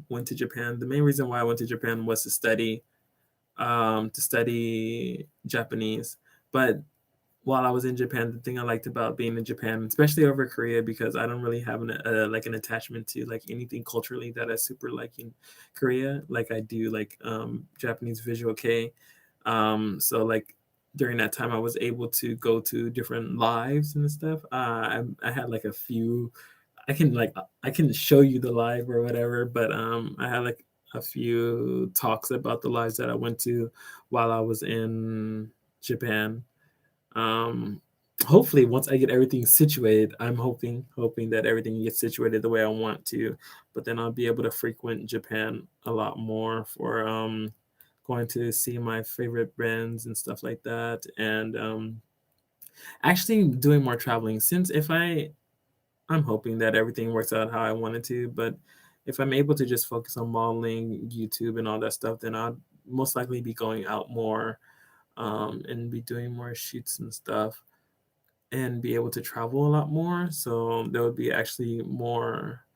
Speaker 1: went to Japan. The main reason why I went to Japan was to study Japanese. But while I was in Japan, the thing I liked about being in Japan, especially over Korea, because I don't really have like an attachment to like anything culturally that I super like in Korea, like I do like Japanese visual K. So like during that time, I was able to go to different lives and stuff. I had like a few. I can show you the live or whatever, but I had like a few talks about the lives that I went to while I was in Japan. um Hopefully once I get everything situated, I'm hoping that everything gets situated the way I want to, but then I'll be able to frequent Japan a lot more for going to see my favorite bands and stuff like that, and actually doing more traveling. Since if I'm hoping that everything works out how I wanted to, but if I'm able to just focus on modeling, YouTube and all that stuff, then I'll most likely be going out more, and be doing more shoots and stuff, and be able to travel a lot more. So there would be actually more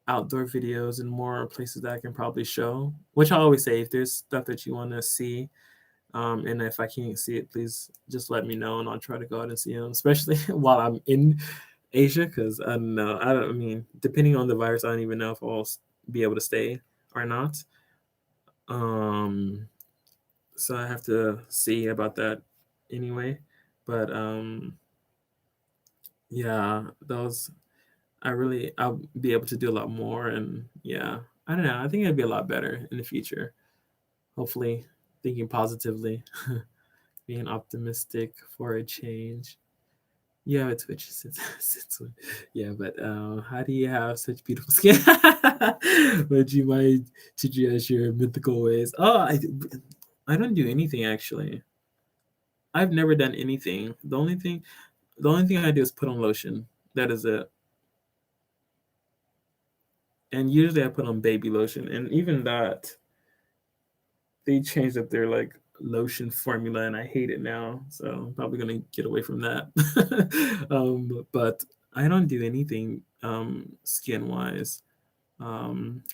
Speaker 1: outdoor videos and more places that I can probably show. Which I always say, if there's stuff that you want to see, and if I can't see it, please just let me know, and I'll try to go out and see them. Especially while I'm in Asia, because I don't know. I mean, depending on the virus, I don't even know if I'll be able to stay or not. Um, so I have to see about that anyway. But yeah, those I'll be able to do a lot more, and yeah, I don't know. I think it'd be a lot better in the future. hopefully thinking positively, being optimistic for a change. Yeah, it's Twitch since yeah, but how do you have such beautiful skin? But you might teach you as your mythical ways. Oh, I don't do anything actually. I've never done anything. The only thing I do is put on lotion. That is it. And usually I put on baby lotion, and even that they changed up their like lotion formula, and I hate it now. So I'm probably gonna get away from that. But I don't do anything skin wise.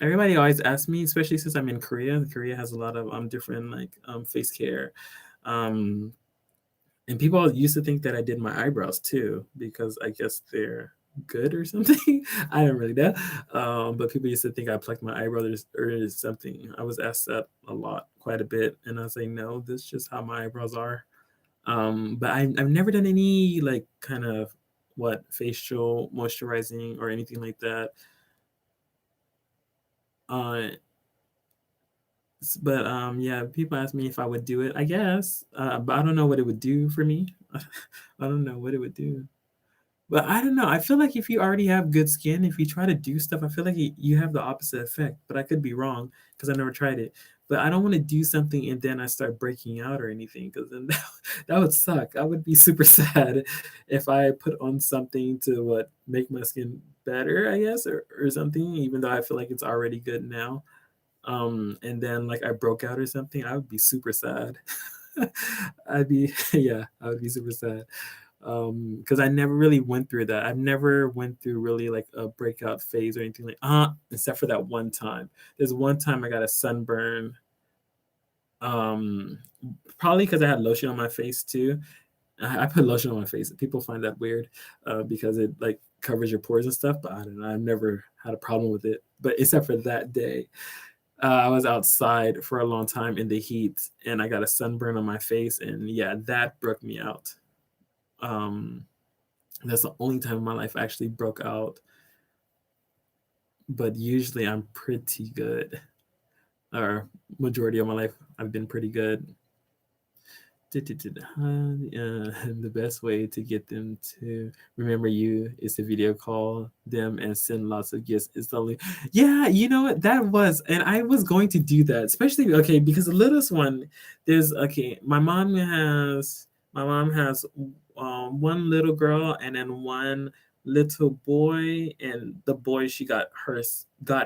Speaker 1: Everybody always asks me, especially since I'm in Korea. Korea has a lot of different like face care. Um, and people used to think that I did my eyebrows too because I guess they're good or something. I don't really know. But people used to think I plucked my eyebrows or something. I was asked that a lot, quite a bit, and I was like, no, this is just how my eyebrows are. But I've never done any like kind of what facial moisturizing or anything like that. Uh, but yeah, people ask me if I would do it. I guess, but I don't know what it would do for me. I don't know what it would do. But I don't know. I feel like if you already have good skin, if you try to do stuff, I feel like you have the opposite effect. But I could be wrong because I never tried it. But I don't want to do something and then I start breaking out or anything because then that would suck. I would be super sad if I put on something to what make my skin better, I guess, or something, even though I feel like it's already good now. And then like I broke out or something, I would be super sad. I'd be yeah, I would be super sad. Because I never really went through that. I've never went through really like a breakout phase or anything like except for that one time. There's one time I got a sunburn. Um, Probably because I had lotion on my face too. I put lotion on my face. People find that weird because it like covers your pores and stuff. But I don't know. I've never had a problem with it. But except for that day, I was outside for a long time in the heat, and I got a sunburn on my face, and yeah, that broke me out. Um, that's the only time in my life I actually broke out. But usually I'm pretty good, or majority of my life I've been pretty good. The best way to get them to remember you is to video call them and send lots of gifts instantly. Yeah, you know what? That was, and I was going to do that, especially okay, because the littlest one, there's okay, my mom has one little girl and then one little boy, and the boy she got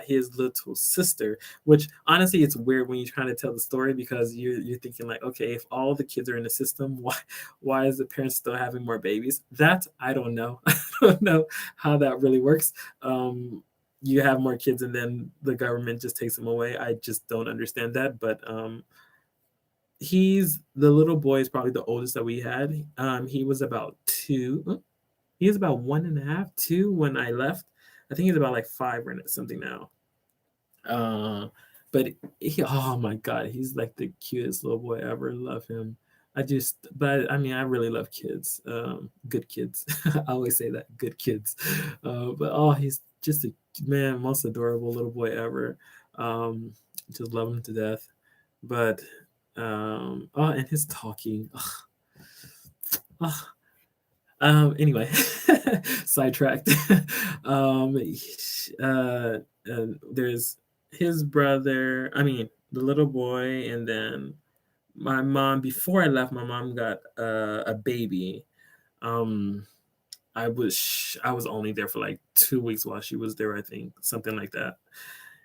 Speaker 1: his little sister, which honestly it's weird when you're trying to tell the story because you're thinking like, okay, if all the kids are in the system, why is the parents still having more babies? That I don't know. I don't know how that really works. You have more kids and then the government just takes them away. I just don't understand that. But he's the little boy is probably the oldest that we had. He was about two. He was about 1.5, 2 when I left. I think he's about like 5 or something now. But oh my god, he's like the cutest little boy ever. Love him. But I mean, I really love kids. Good kids. I always say that, good kids. But oh, he's just a man, most adorable little boy ever. Um, just love him to death. But oh, and his talking. Ugh, anyway, sidetracked. um, there's his brother. I mean, the little boy, and then my mom. Before I left, my mom got a baby. Um, I was only there for like 2 weeks while she was there. I think something like that.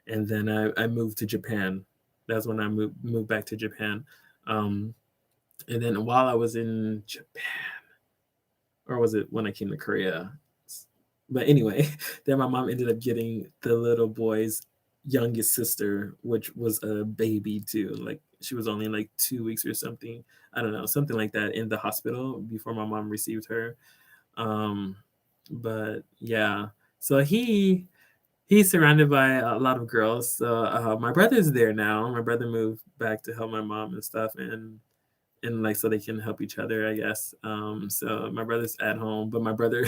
Speaker 1: And then I moved to Japan. That's when I moved back to Japan. Um, and then while I was in Japan, or was it when I came to Korea? But anyway, then my mom ended up getting the little boy's youngest sister, which was a baby too. Like she was only like 2 weeks or something. I don't know, something like that in the hospital before my mom received her. Um, but yeah, so he's surrounded by a lot of girls. So my brother's there now. My brother moved back to help my mom and stuff, and like so they can help each other, I guess. So my brother's at home, but my brother,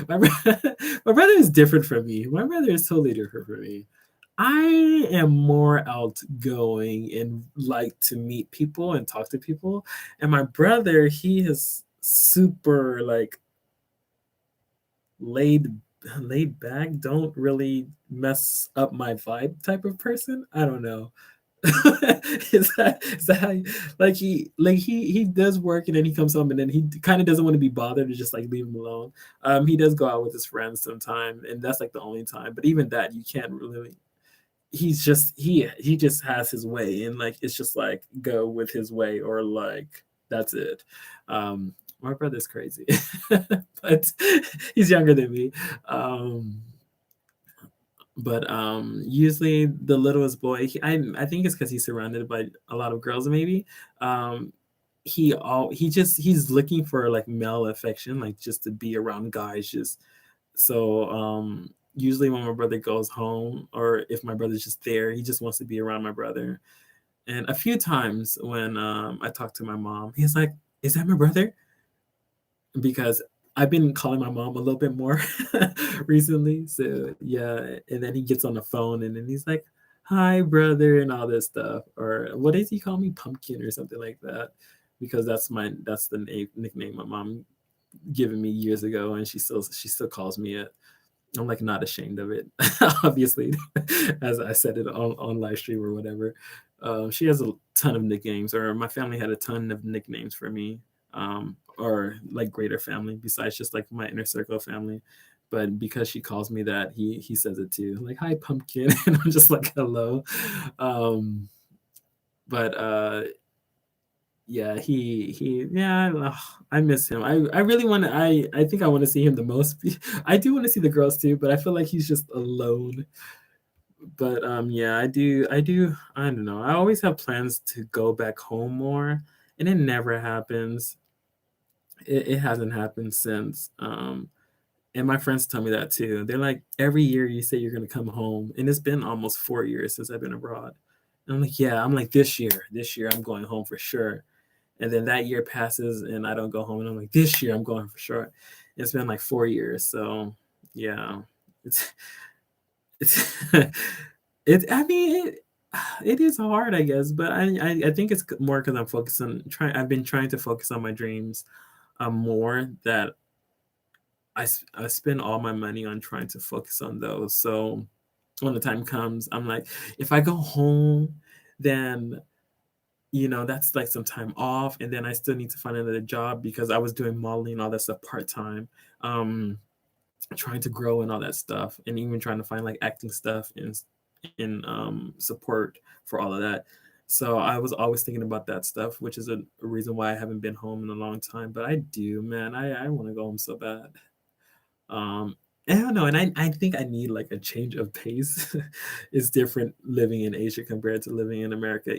Speaker 1: my brother is different from me. My brother is totally different from me. I am more outgoing and like to meet people and talk to people. And my brother, he is super like laid laid back, don't really mess up my vibe type of person. I don't know. Is that how he does work and then he comes home and then he kind of doesn't want to be bothered to just like leave him alone. He does go out with his friends sometime, and that's like the only time. But even that, you can't really. He just has his way, and like it's just like go with his way or like that's it. My brother's crazy, but he's younger than me. Um, but usually the littlest boy, I think it's because he's surrounded by a lot of girls, maybe. Um, he's looking for like male affection, like just to be around guys, just usually when my brother goes home or if my brother's just there, he just wants to be around my brother. And a few times when I talk to my mom, he's like, "Is that my brother?" Because I've been calling my mom a little bit more recently. So yeah, and then he gets on the phone and then he's like, "Hi, brother," and all this stuff. Or what does he call me? Pumpkin or something like that. Because that's the nickname my mom given me years ago, and she still calls me it. I'm like not ashamed of it, obviously, as I said it on live stream or whatever. She has a ton of nicknames, or my family had a ton of nicknames for me, or like greater family besides just like my inner circle family. But because she calls me that, he says it too, like "Hi, pumpkin," and I'm just like "Hello." Um, but yeah, yeah, ugh, I miss him. I really want to. I think I want to see him the most. I do want to see the girls too, but I feel like he's just alone. But yeah, I do. I don't know. I always have plans to go back home more, and it never happens. It hasn't happened since. And my friends tell me that too. They're like, every year you say you're gonna come home, and it's been almost 4 years since I've been abroad. And I'm like, yeah. I'm like, this year I'm going home for sure. And then that year passes and I don't go home, and I'm like, this year I'm going for sure. It's been like 4 years, so yeah, it's it's it. I mean, it is hard, I guess, but I think it's more because I'm focused on trying. I've been trying to focus on my dreams, more that I spend all my money on trying to focus on those. So when the time comes, I'm like, if I go home, then that's like some time off, and then I still need to find another job because I was doing modeling and all that stuff part time, um, trying to grow and all that stuff, and even trying to find like acting stuff in support for all of that. So I was always thinking about that stuff, which is a reason why I haven't been home in a long time. But I do, man. I want to go home so bad. Um, I don't know, and I think I need like a change of pace. It's different living in Asia compared to living in America.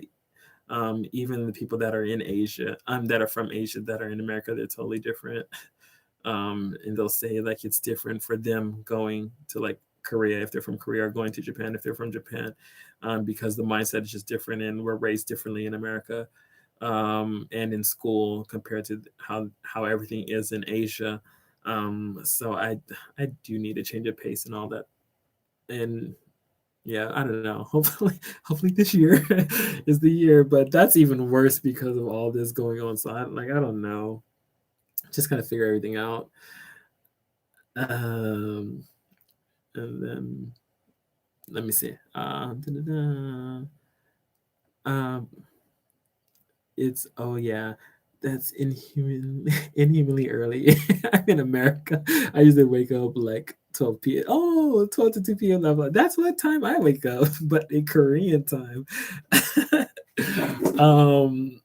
Speaker 1: Even the people that are in Asia, that are from Asia that are in America, they're totally different. And they'll say like it's different for them going to like Korea if they're from Korea, or going to Japan if they're from Japan, because the mindset is just different, and we're raised differently in America, and in school compared to how everything is in Asia. So I do need a change of pace and all that, and yeah, I don't know. Hopefully this year is the year, but that's even worse because of all this going on. So I don't know. Just gotta figure everything out. Um, and then let me see. Da-da-da. Um, it's oh yeah, that's inhumanly early. I'm in America. I usually wake up like 12 p.m. Oh, 12 to 2 p.m. I'm like, that's what time I wake up, but in Korean time. um,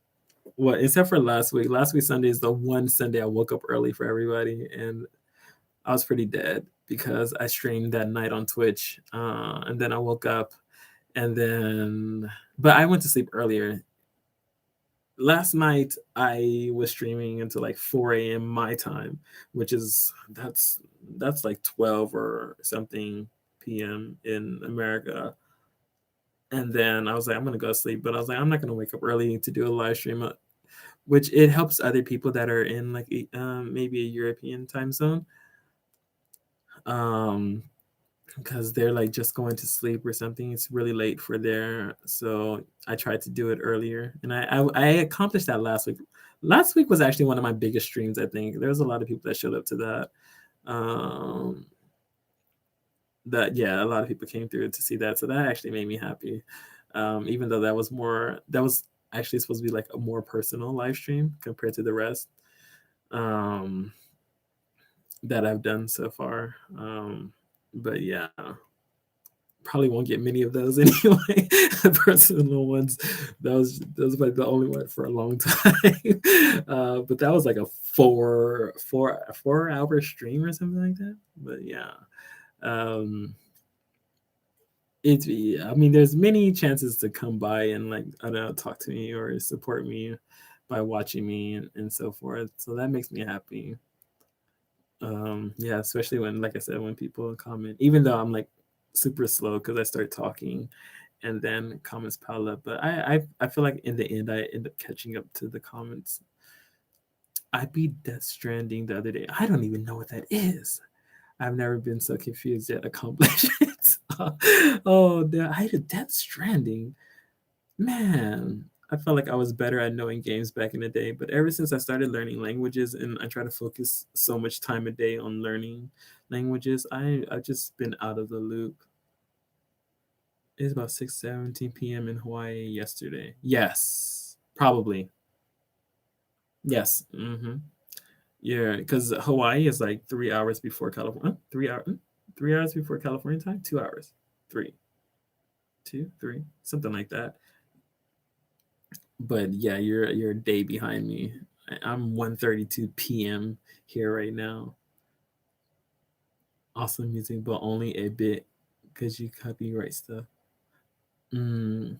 Speaker 1: well, except for last week. Last week Sunday is the one Sunday I woke up early for everybody, and I was pretty dead because I streamed that night on Twitch, and then I woke up, and then but I went to sleep earlier. Last night I was streaming until like 4 a.m. my time, which is that's like 12 or something p.m. in America. And then I was like, I'm gonna go to sleep, but I was like, I'm not gonna wake up early to do a live stream, which it helps other people that are in like maybe a European time zone. Um, because they're like just going to sleep or something. It's really late for there, so I tried to do it earlier, and I accomplished that last week. Last week was actually one of my biggest streams. I think there was a lot of people that showed up to that. Um, that yeah, a lot of people came through to see that, so that actually made me happy. Even though that was actually supposed to be like a more personal live stream compared to the rest um, that I've done so far. But yeah, probably won't get many of those anyway. The personal ones, that was like the only one for a long time. But that was like a 4 hour stream or something like that. But yeah, um, it's I mean, there's many chances to come by and like I don't know, talk to me or support me by watching me and so forth. So that makes me happy. Yeah, especially when, like I said, when people comment, even though I'm like super slow because I start talking and then comments pile up. But I feel like in the end I end up catching up to the comments. I beat Death Stranding the other day. I don't even know what that is. I've never been so confused at accomplishments. Oh, I did Death Stranding. Man, I felt like I was better at knowing games back in the day, but ever since I started learning languages and I try to focus so much time a day on learning languages, I've just been out of the loop. It's about 6:17 p.m. in Hawaii yesterday. Yes, probably. Yes. Yeah, because Hawaii is like 3 hours before California. 3 hours. 3 hours before California time. 2 hours. Three, two, three, something like that. But yeah, you're a day behind me. I'm 1:32 p.m. here right now. Awesome music, but only a bit because you copyright stuff. Mm,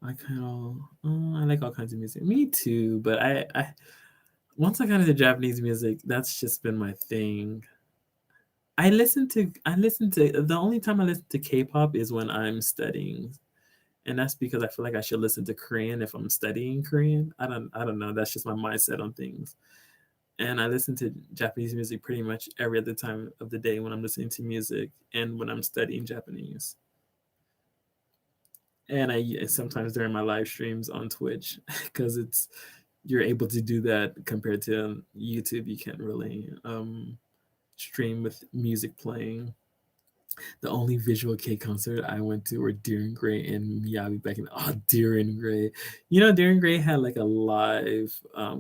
Speaker 1: I kind of I like all kinds of music. Me too, but I once I got into Japanese music, that's just been my thing. I listen to the only time I listen to K-pop is when I'm studying, and that's because I feel like I should listen to Korean if I'm studying Korean. I don't know. That's just my mindset on things. And I listen to Japanese music pretty much every other time of the day when I'm listening to music and when I'm studying Japanese. And I sometimes during my live streams on Twitch because it's you're able to do that compared to YouTube. You can't really stream with music playing. The only visual K concert I went to were Deering Gray and Miyabi back in Deering Gray. You know, Deering Gray had like a live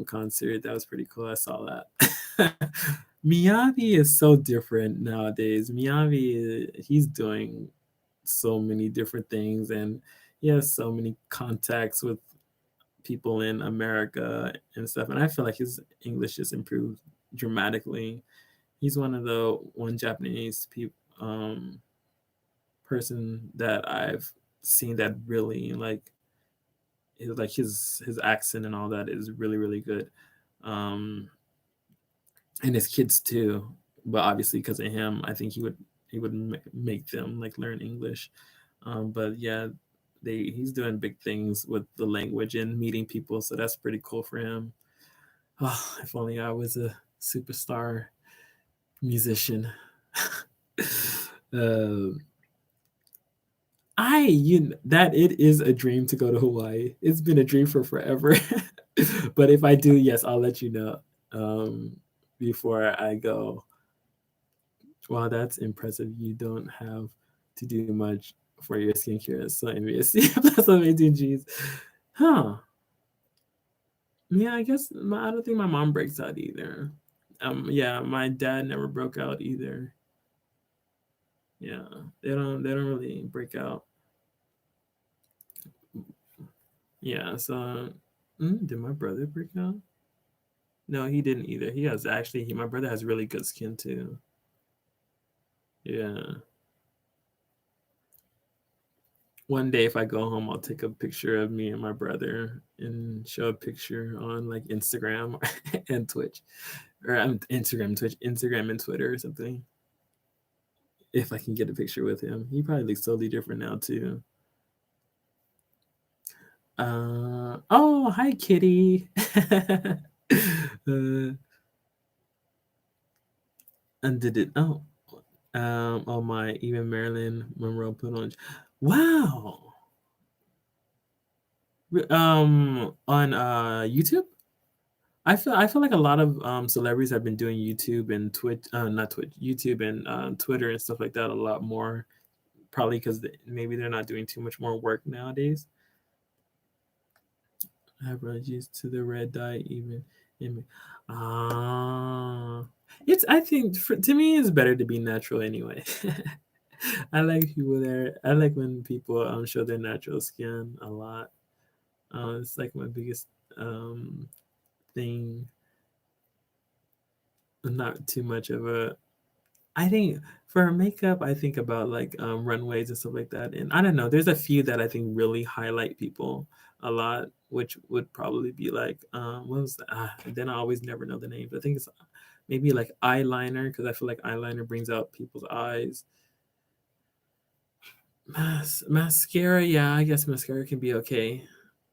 Speaker 1: concert. That was pretty cool. I saw that. Miyabi is so different nowadays. Miyabi, he's doing so many different things and he has so many contacts with people in America and stuff. And I feel like his English just improved dramatically. He's one of the one Japanese people person that I've seen that really like his accent and all that is really really good, um, and his kids too. But obviously, because of him, I think he would make them like learn English. But yeah, he's doing big things with the language and meeting people, so that's pretty cool for him. Oh, if only I was a superstar musician. uh, that it is a dream to go to Hawaii. It's been a dream for forever. But if I do, yes, I'll let you know um, before I go. Wow, that's impressive. You don't have to do much for your skincare. So envious. That's amazing. Jeez. Huh. Yeah, I guess I don't think my mom breaks out either. Yeah, my dad never broke out either. Yeah, they don't really break out. Yeah, so did my brother break out? No, he didn't either. My brother has really good skin too. Yeah. One day if I go home, I'll take a picture of me and my brother and show a picture on like Instagram and Twitch. Or Instagram, Twitch, Instagram and Twitter or something. If I can get a picture with him. He probably looks totally different now too. Oh, hi Kitty. uh, and did it oh Oh my, even Marilyn Monroe put on. Wow. On YouTube. I feel like a lot of celebrities have been doing YouTube and Twitch, not Twitch, YouTube and Twitter and stuff like that a lot more. Probably because maybe they're not doing too much more work nowadays. I have allergies to the red dye even. in- Ah, it's. I think to me, it's better to be natural anyway. I like people there. I like when people show their natural skin a lot. It's like my biggest thing. I'm not too much of a. I think for makeup, I think about like runways and stuff like that. And I don't know. There's a few that I think really highlight people a lot, which would probably be like what was that? Then I always never know the names. I think it's maybe like eyeliner because I feel like eyeliner brings out people's eyes. Mascara, yeah, I guess mascara can be okay.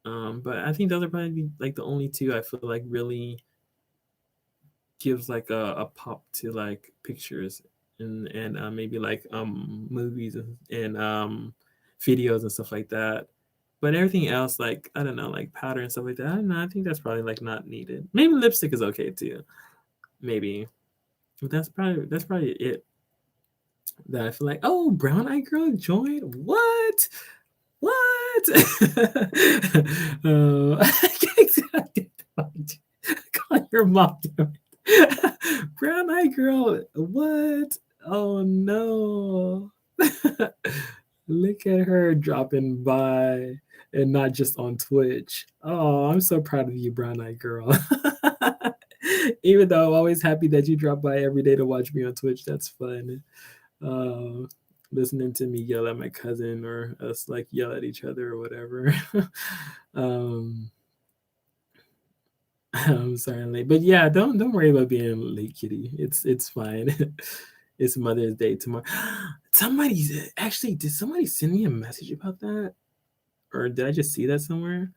Speaker 1: But I think those are probably like the only two I feel like really gives like a pop to like pictures and maybe like movies and videos and stuff like that. But everything else, like I don't know, like powder and stuff like that. I don't know. I think that's probably like not needed. Maybe lipstick is okay too. Maybe, but that's probably it. That I feel like, oh, brown eye girl joined. What? What? I did call your mom. Damn it. Brown eye girl. What? Oh no. Look at her dropping by and not just on Twitch. Oh, I'm so proud of you, brown eye girl. Even though I'm always happy that you drop by every day to watch me on Twitch. That's fun. uh, Listening to me yell at my cousin or us like yell at each other or whatever. um, I'm sorry I'm late, but yeah, don't worry about being late, kitty. It's fine. It's Mother's Day tomorrow. Somebody actually did somebody send me a message about that, or did I just see that somewhere?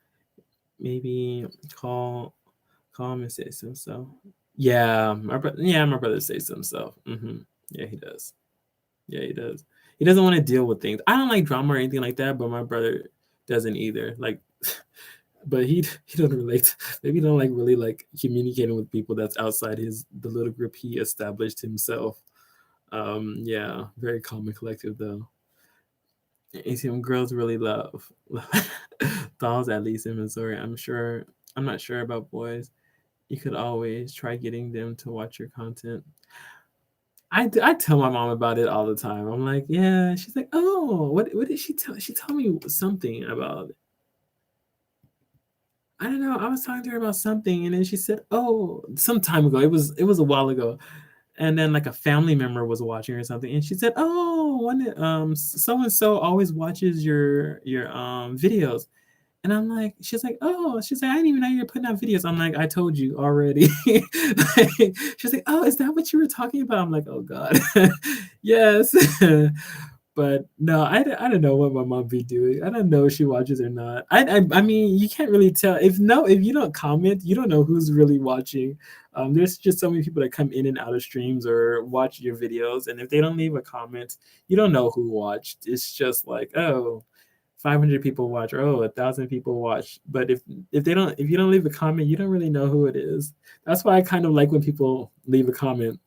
Speaker 1: Maybe call call him and say some so. Yeah, my brother says some so. Yeah, he does. Yeah, he does. He doesn't want to deal with things. I don't like drama or anything like that, but my brother doesn't either. Like, but he doesn't relate. Maybe he don't like really like communicating with people that's outside the little group he established himself. Yeah, very calm and collective though. ATM girls really love dolls, at least in Missouri. I'm not sure about boys. You could always try getting them to watch your content. I tell my mom about it all the time. I'm like, yeah. She's like, oh, what did she tell? She told me something about. I don't know. I was talking to her about something, and then she said, oh, some time ago. It was a while ago, and then like a family member was watching or something, and she said, oh, so and so always watches your videos. And I'm like, she's like, oh, she's like, I didn't even know you were putting out videos. I'm like, I told you already. Like, she's like, oh, is that what you were talking about? I'm like, oh God, yes. But no, I don't know what my mom be doing. I don't know if she watches or not. I mean, you can't really tell. If you don't comment, you don't know who's really watching. There's just so many people that come in and out of streams or watch your videos, and if they don't leave a comment, you don't know who watched. It's just like, oh, 500 people watch or 1,000 people watch, but if you don't leave a comment, you don't really know who it is. That's why I kind of like when people leave a comment,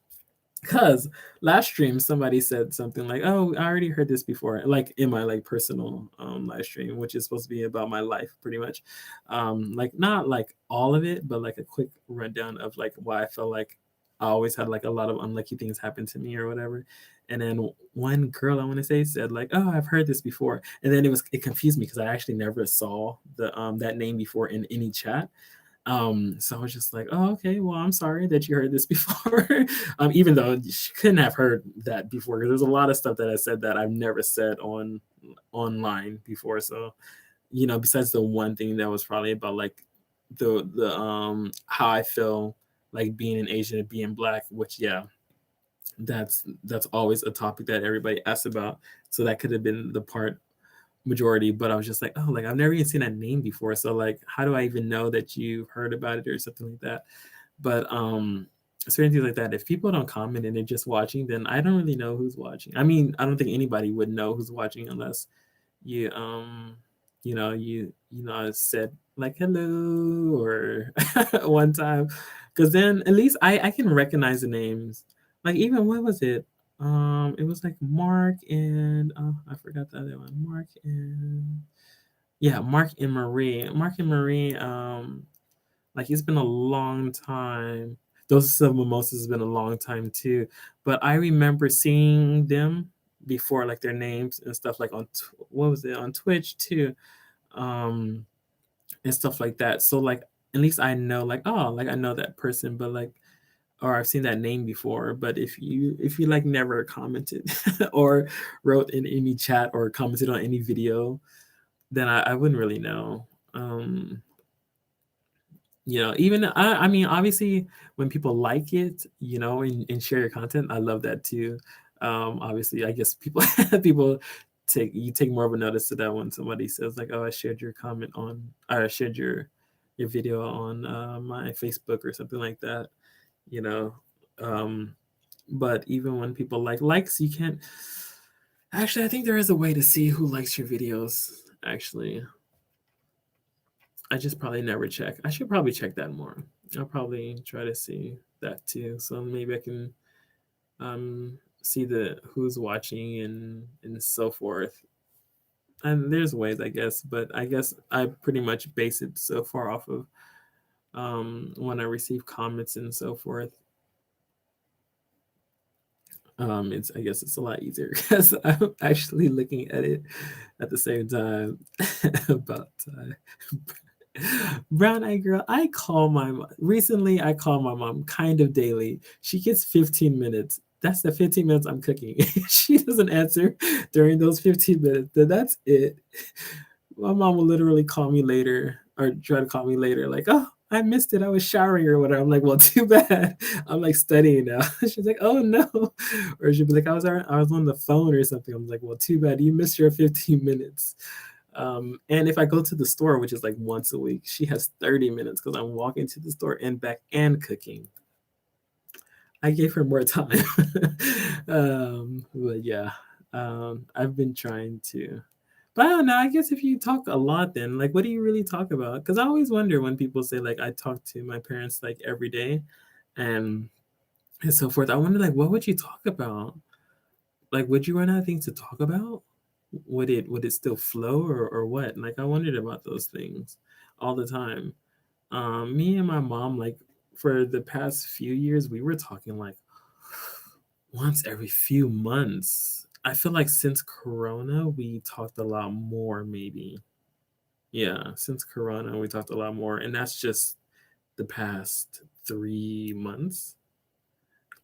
Speaker 1: because last stream somebody said something like, oh, I already heard this before, like in my like personal live stream, which is supposed to be about my life pretty much, like not like all of it, but like a quick rundown of like why I felt like I always had like a lot of unlucky things happen to me or whatever. And then one girl I want to say said like, oh, I've heard this before, and then it confused me because I actually never saw the that name before in any chat. So I was just like, oh, okay, well, I'm sorry that you heard this before. Even though she couldn't have heard that before, because there's a lot of stuff that I said that I've never said online before. So, besides the one thing that was probably about like the how I feel like being an Asian and being black, which yeah, that's always a topic that everybody asks about. So that could have been the part majority, but I was just like, oh, like I've never even seen that name before. So like, how do I even know that you've heard about it or something like that? But certain things like that. If people don't comment and they're just watching, then I don't really know who's watching. I mean, I don't think anybody would know who's watching unless you I said like hello or one time, because then at least I can recognize the names. Like even what was it? It was like Mark and I forgot the other one. Mark and yeah, Mark and Marie. Mark and Marie. Like it's been a long time. Those of Mimosas has been a long time too. But I remember seeing them before, like their names and stuff, like on what was it on Twitch too, um, and stuff like that. So like at least I know, like oh, like I know that person, but like or I've seen that name before. But if you like never commented or wrote in any chat or commented on any video, then I wouldn't really know. Um, even I mean, obviously, when people like it, and share your content, I love that too. Obviously, I guess people people take more of a notice to that when somebody says like, "Oh, I shared your comment on, or I shared your video on my Facebook or something like that." You know, um, but even when people like likes, you can't. Actually, I think there is a way to see who likes your videos. Actually, I just probably never check. I should probably check that more. I'll probably try to see that too. So maybe I can um see the who's watching and so forth. And there's ways, I guess, but I guess I pretty much base it so far off of when I receive comments and so forth. It's I guess it's a lot easier because I'm actually looking at it at the same time. About time. Brown Eye Girl, I call my mom. Recently, I call my mom kind of daily. She gets 15 minutes. That's the 15 minutes I'm cooking. She doesn't answer during those 15 minutes. Then that's it. My mom will literally call me later or try to call me later, like, oh, I missed it. I was showering or whatever. I'm like, well, too bad. I'm like studying now. She's like, oh no. Or she'll be like, I was on the phone or something. I'm like, well, too bad. You missed your 15 minutes. And if I go to the store, which is like once a week, she has 30 minutes because I'm walking to the store and back and cooking. I gave her more time. But yeah, I've been trying to. But I don't know. I guess if you talk a lot, then like, what do you really talk about? Because I always wonder when people say like, I talk to my parents like every day, and and so forth. I wonder like, what would you talk about? Like, would you run out of things to talk about? Would it still flow or what? Like I wondered about those things all the time. Me and my mom, like for the past few years, we were talking like once every few months. I feel like since Corona, we talked a lot more, maybe. Yeah, since Corona, we talked a lot more. And that's just the past 3 months,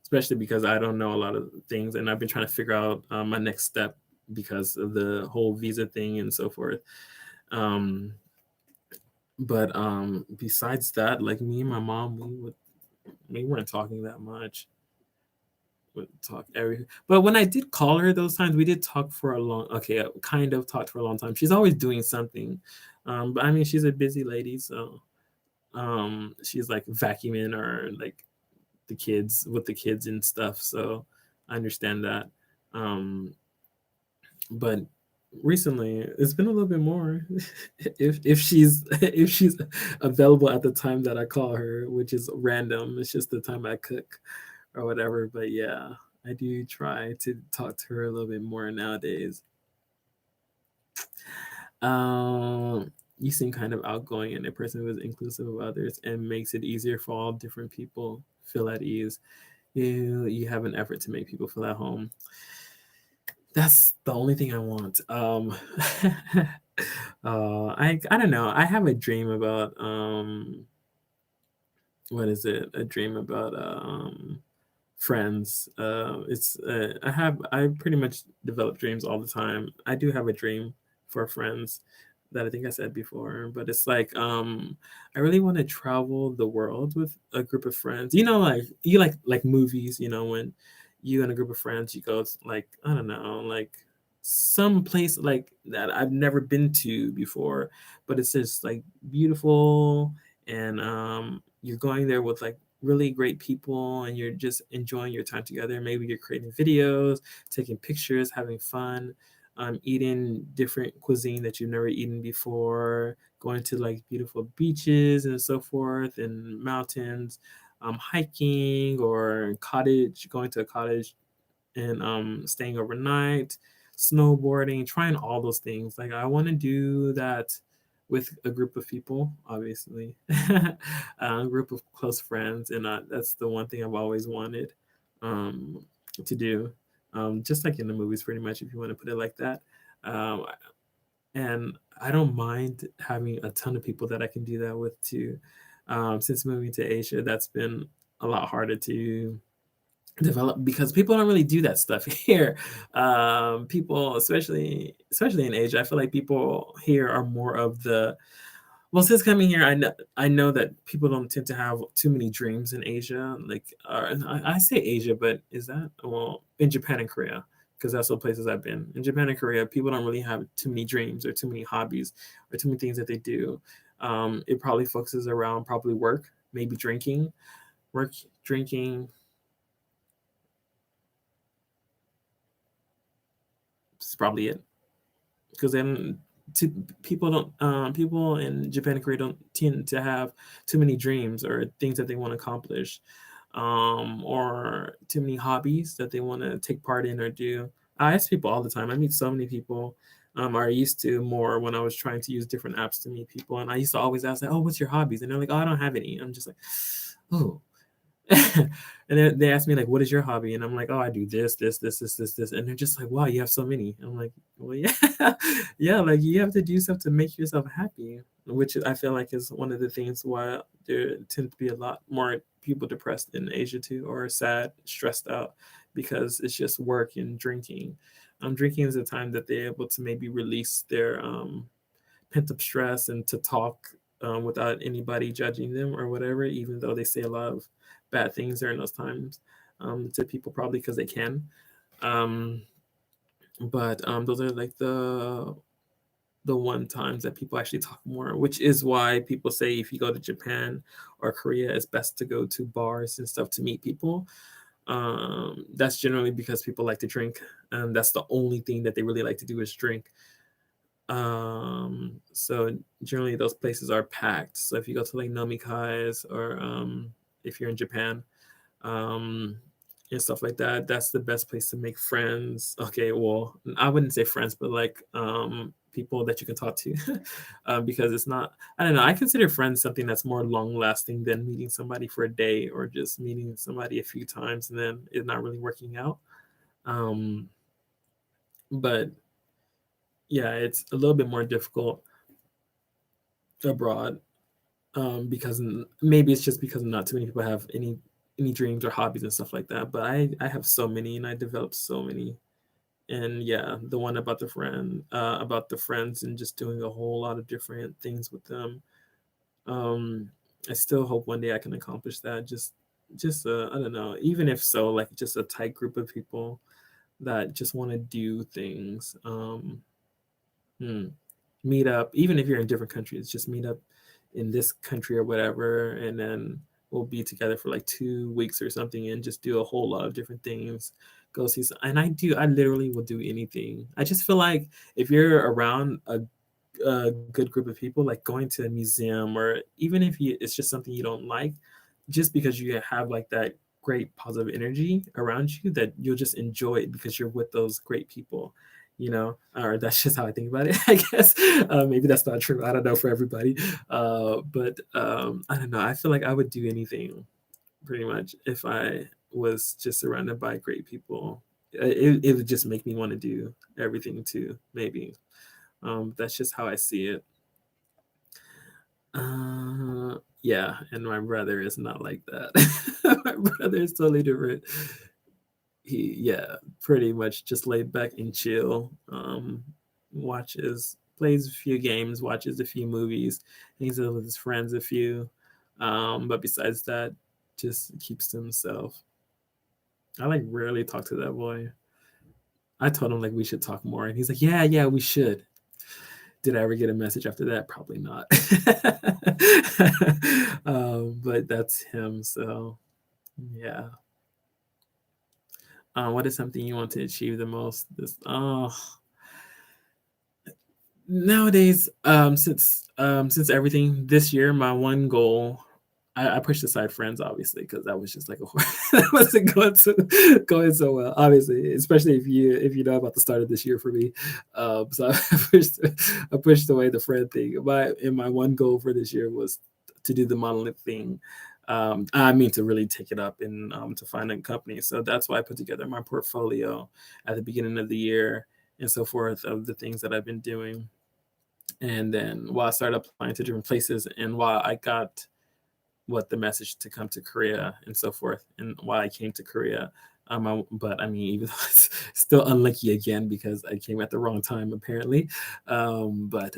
Speaker 1: especially because I don't know a lot of things. And I've been trying to figure out my next step because of the whole visa thing and so forth. Um, but besides that, like me and my mom, we weren't talking that much. Would talk every, but when I did call her those times, we did talk for a long. Okay, kind of talked for a long time. She's always doing something, but I mean, she's a busy lady, so she's like vacuuming or like the kids with the kids and stuff. So I understand that. Um, but recently it's been a little bit more if she's if she's available at the time that I call her, which is random. It's just the time I cook or whatever. But yeah, I do try to talk to her a little bit more nowadays. um you seem kind of outgoing and a person who is inclusive of others and makes it easier for all different people feel at ease. You have an effort to make people feel at home. That's the only thing I want. I don't know. I have a dream about what is it? A dream about friends. I pretty much develop dreams all the time. I do have a dream for friends that I think I said before, but it's like I really want to travel the world with a group of friends. Like you like movies. When you and a group of friends, you go to, like I don't know, like some place like that I've never been to before, but it's just like beautiful and you're going there with like really great people and you're just enjoying your time together. Maybe you're creating videos, taking pictures, having fun, eating different cuisine that you've never eaten before, going to like beautiful beaches and so forth, and mountains, hiking or cottage, going to a cottage and staying overnight, snowboarding, trying all those things. Like I want to do that with a group of people, obviously, a group of close friends, and that's the one thing I've always wanted um, to do. Just like in the movies, pretty much, if you want to put it like that. Um, and I don't mind having a ton of people that I can do that with too. Since moving to Asia, that's been a lot harder to develop because people don't really do that stuff here. People, especially in Asia, I feel like people here are more of the well, since coming here, I know that people don't tend to have too many dreams in Asia. Like, I say Asia, but is that well in Japan and Korea? Because that's the places I've been. In Japan and Korea, people don't really have too many dreams or too many hobbies or too many things that they do. It probably focuses around probably work, maybe drinking, work, drinking. Is probably it. Because then to, people in Japan and Korea don't tend to have too many dreams or things that they want to accomplish, or too many hobbies that they want to take part in or do. I ask people all the time. I meet so many people. I used to more when I was trying to use different apps to meet people, and I used to always ask, like, "Oh, what's your hobbies?" And they're like, "Oh, I don't have any." I'm just like, "Oh." And then they ask me like, "What is your hobby?" And I'm like, "Oh, I do this, this, this, this, this, this." And they're just like, "Wow, you have so many." I'm like, "Well, yeah, yeah. Like you have to do stuff to make yourself happy," which I feel like is one of the things why there tend to be a lot more people depressed in Asia too, or sad, stressed out, because it's just work and drinking. Drinking is a time that they're able to maybe release their pent up stress and to talk without anybody judging them or whatever, even though they say a lot of bad things during those times to people probably because they can. Um, but those are like the one times that people actually talk more, which is why people say if you go to Japan or Korea, it's best to go to bars and stuff to meet people. That's generally because people like to drink, and that's the only thing that they really like to do is drink. So generally those places are packed. So if you go to like nomikais or if you're in Japan, um, and stuff like that, that's the best place to make friends. Okay, well, I wouldn't say friends, but like people that you can talk to, because it's not. I don't know. I consider friends something that's more long lasting than meeting somebody for a day or just meeting somebody a few times and then it not really working out. Um, but yeah, it's a little bit more difficult abroad because maybe it's just because not too many people have any dreams or hobbies and stuff like that. But I have so many and I developed so many. And yeah, the one about the friends and just doing a whole lot of different things with them. Um, I still hope one day I can accomplish that. Just I don't know. Even if so, like just a tight group of people that just want to do things. Hmm, meet up, even if you're in different countries, just meet up in this country or whatever, and then we'll be together for like 2 weeks or something and just do a whole lot of different things. Go see some, and I literally will do anything. I just feel like if you're around a good group of people, like going to a museum, or even if it's just something you don't like, just because you have like that great positive energy around you, that you'll just enjoy it because you're with those great people, or that's just how I think about it. I guess maybe that's not true. I don't know for everybody, but I don't know. I feel like I would do anything pretty much if I was just surrounded by great people. It would just make me want to do everything too. Maybe that's just how I see it. Yeah, and my brother is not like that. My brother is totally different. Yeah, pretty much just laid back and chill. Plays a few games, watches a few movies, hangs out with his friends a few. But besides that, just keeps to himself. I like rarely talk to that boy. I told him like we should talk more, and he's like, "Yeah, yeah, we should." Did I ever get a message after that? Probably not. But that's him. So yeah. What is something you want to achieve the most? Nowadays, since everything this year, my one goal, I pushed aside friends obviously because that was just like that wasn't going so well. Obviously, especially if you know about the start of this year for me, so I pushed away the friend thing. My one goal for this year was to do the modeling thing. I mean to really take it up and to find a company. So that's why I put together my portfolio at the beginning of the year and so forth of the things that I've been doing. And then while I started applying to different places and while I got the message to come to Korea and so forth, and why I came to Korea. But I mean, even though it's still unlucky again because I came at the wrong time apparently. But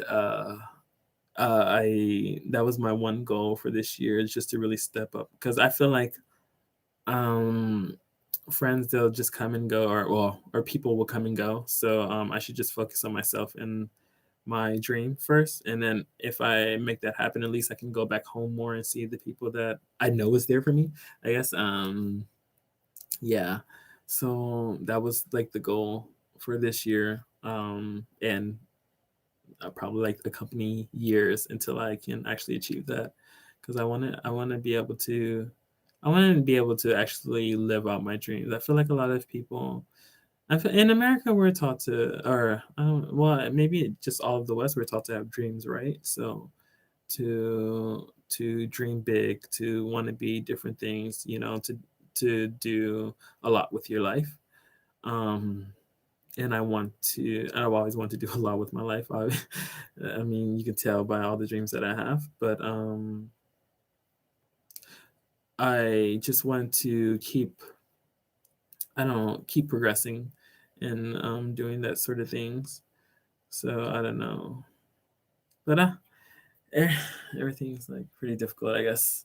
Speaker 1: I that was my one goal for this year is just to really step up because I feel like um, friends they'll just come and go, or people will come and go. So I should just focus on myself and my dream first, and then if I make that happen, at least I can go back home more and see the people that I know is there for me, I guess. Yeah, so that was like the goal for this year, and probably like a company years until I can actually achieve that, because I want to be able to actually live out my dreams. I feel like a lot of people in America, we're taught to, or well, maybe just all of the West, we're taught to have dreams, right? So to dream big, to want to be different things, to do a lot with your life. Um, and I've always wanted to do a lot with my life. I mean, you can tell by all the dreams that I have, but I just want to I don't know, keep progressing and doing that sort of things. So I don't know, but eh, everything's like pretty difficult, I guess.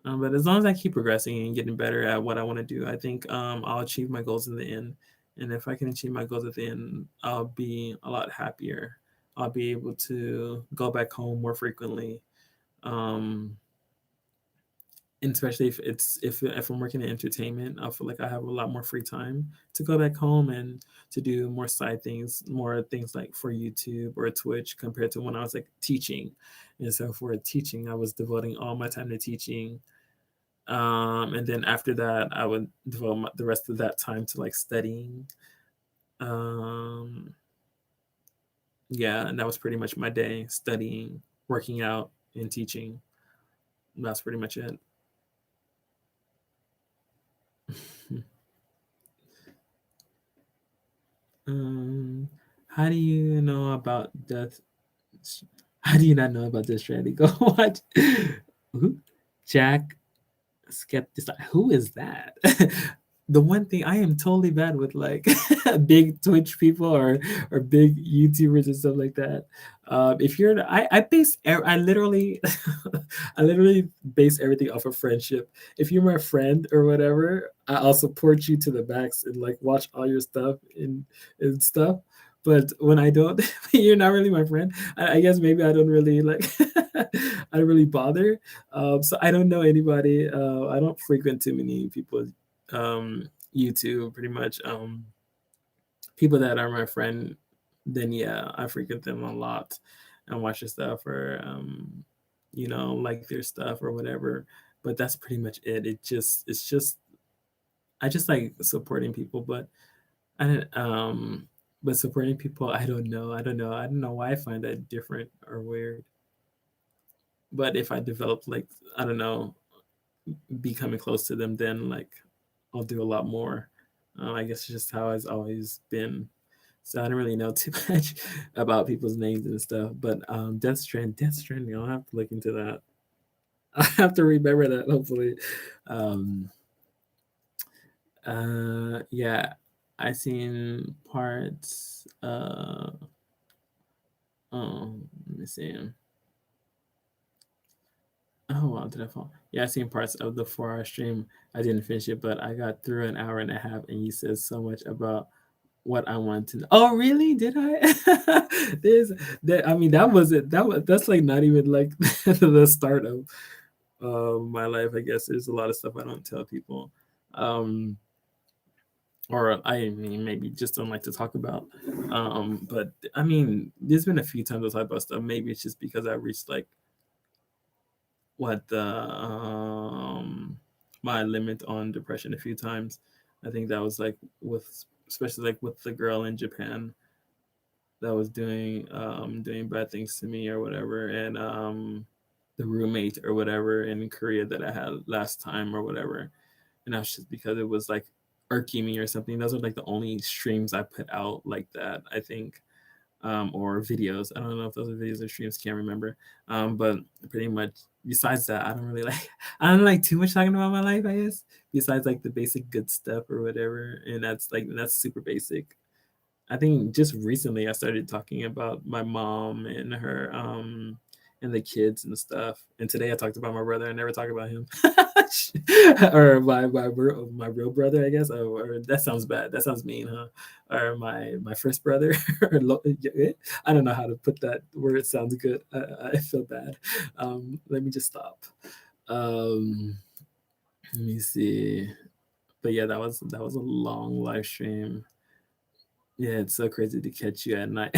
Speaker 1: But as long as I keep progressing and getting better at what I want to do, I think I'll achieve my goals in the end. And if I can achieve my goals at the end, I'll be a lot happier. I'll be able to go back home more frequently. Um, and especially if I'm working in entertainment, I feel like I have a lot more free time to go back home and to do more side things, more things like for YouTube or Twitch compared to when I was like teaching. And so for teaching, I was devoting all my time to teaching. And then after that, I would devote the rest of that time to like studying. Um, yeah, and that was pretty much my day: studying, working out, and teaching. That's pretty much it. Um, how do you know about Death? How do you not know about Death Stranding? Go watch. Who? Jack Skeptic. Who is that? The one thing I am totally bad with like big Twitch people or big YouTubers and stuff like that. If you're, I literally, I literally base everything off of friendship. If you're my friend or whatever, I'll support you to the max and like watch all your stuff and stuff. But when I don't, you're not really my friend. I guess maybe I don't really like, I don't really bother. So I don't know anybody. I don't frequent too many people. YouTube, pretty much. People that are my friend, then yeah, I frequent them a lot and watch their stuff or like their stuff or whatever. But that's pretty much it. It's just I just like supporting people, but I don't but supporting people, I don't know. I don't know why I find that different or weird. But if I develop like I don't know, becoming close to them, then like I'll do a lot more. I guess it's just how it's always been. So I don't really know too much about people's names and stuff. But Death Stranding, I'll have to look into that. I have to remember that hopefully. Um, yeah, I seen parts. Oh, let me see. Oh wow, did I fall? Yeah, I seen parts of the 4 hour stream. I didn't finish it, but I got through an hour and a half, and you said so much about what I want to know. Oh, really? Did I? There's that. I mean, that was it. That's like not even like the start of my life. I guess there's a lot of stuff I don't tell people, um, or I mean, maybe just don't like to talk about. But I mean, there's been a few times I talk about stuff. Maybe it's just because I reached like what the my limit on depression a few times. I think that was like with especially like with the girl in Japan that was doing bad things to me or whatever, and the roommate or whatever in Korea that I had last time or whatever. And that's just because it was like irking me or something. Those are like the only streams I put out like that, I think. Or videos. I don't know if those are videos or streams, can't remember. But pretty much besides that, I don't really like I don't like too much talking about my life, I guess. Besides like the basic good stuff or whatever. And that's super basic. I think just recently I started talking about my mom and her and the kids and stuff. And today I talked about my brother. I never talk about him. Or my real brother, I guess. Or that sounds bad. That sounds mean, huh? Or my first brother. I don't know how to put that where it sounds good. I feel bad. Let me just stop. Um, Let me see. But yeah, that was a long live stream. Yeah, it's so crazy to catch you at night.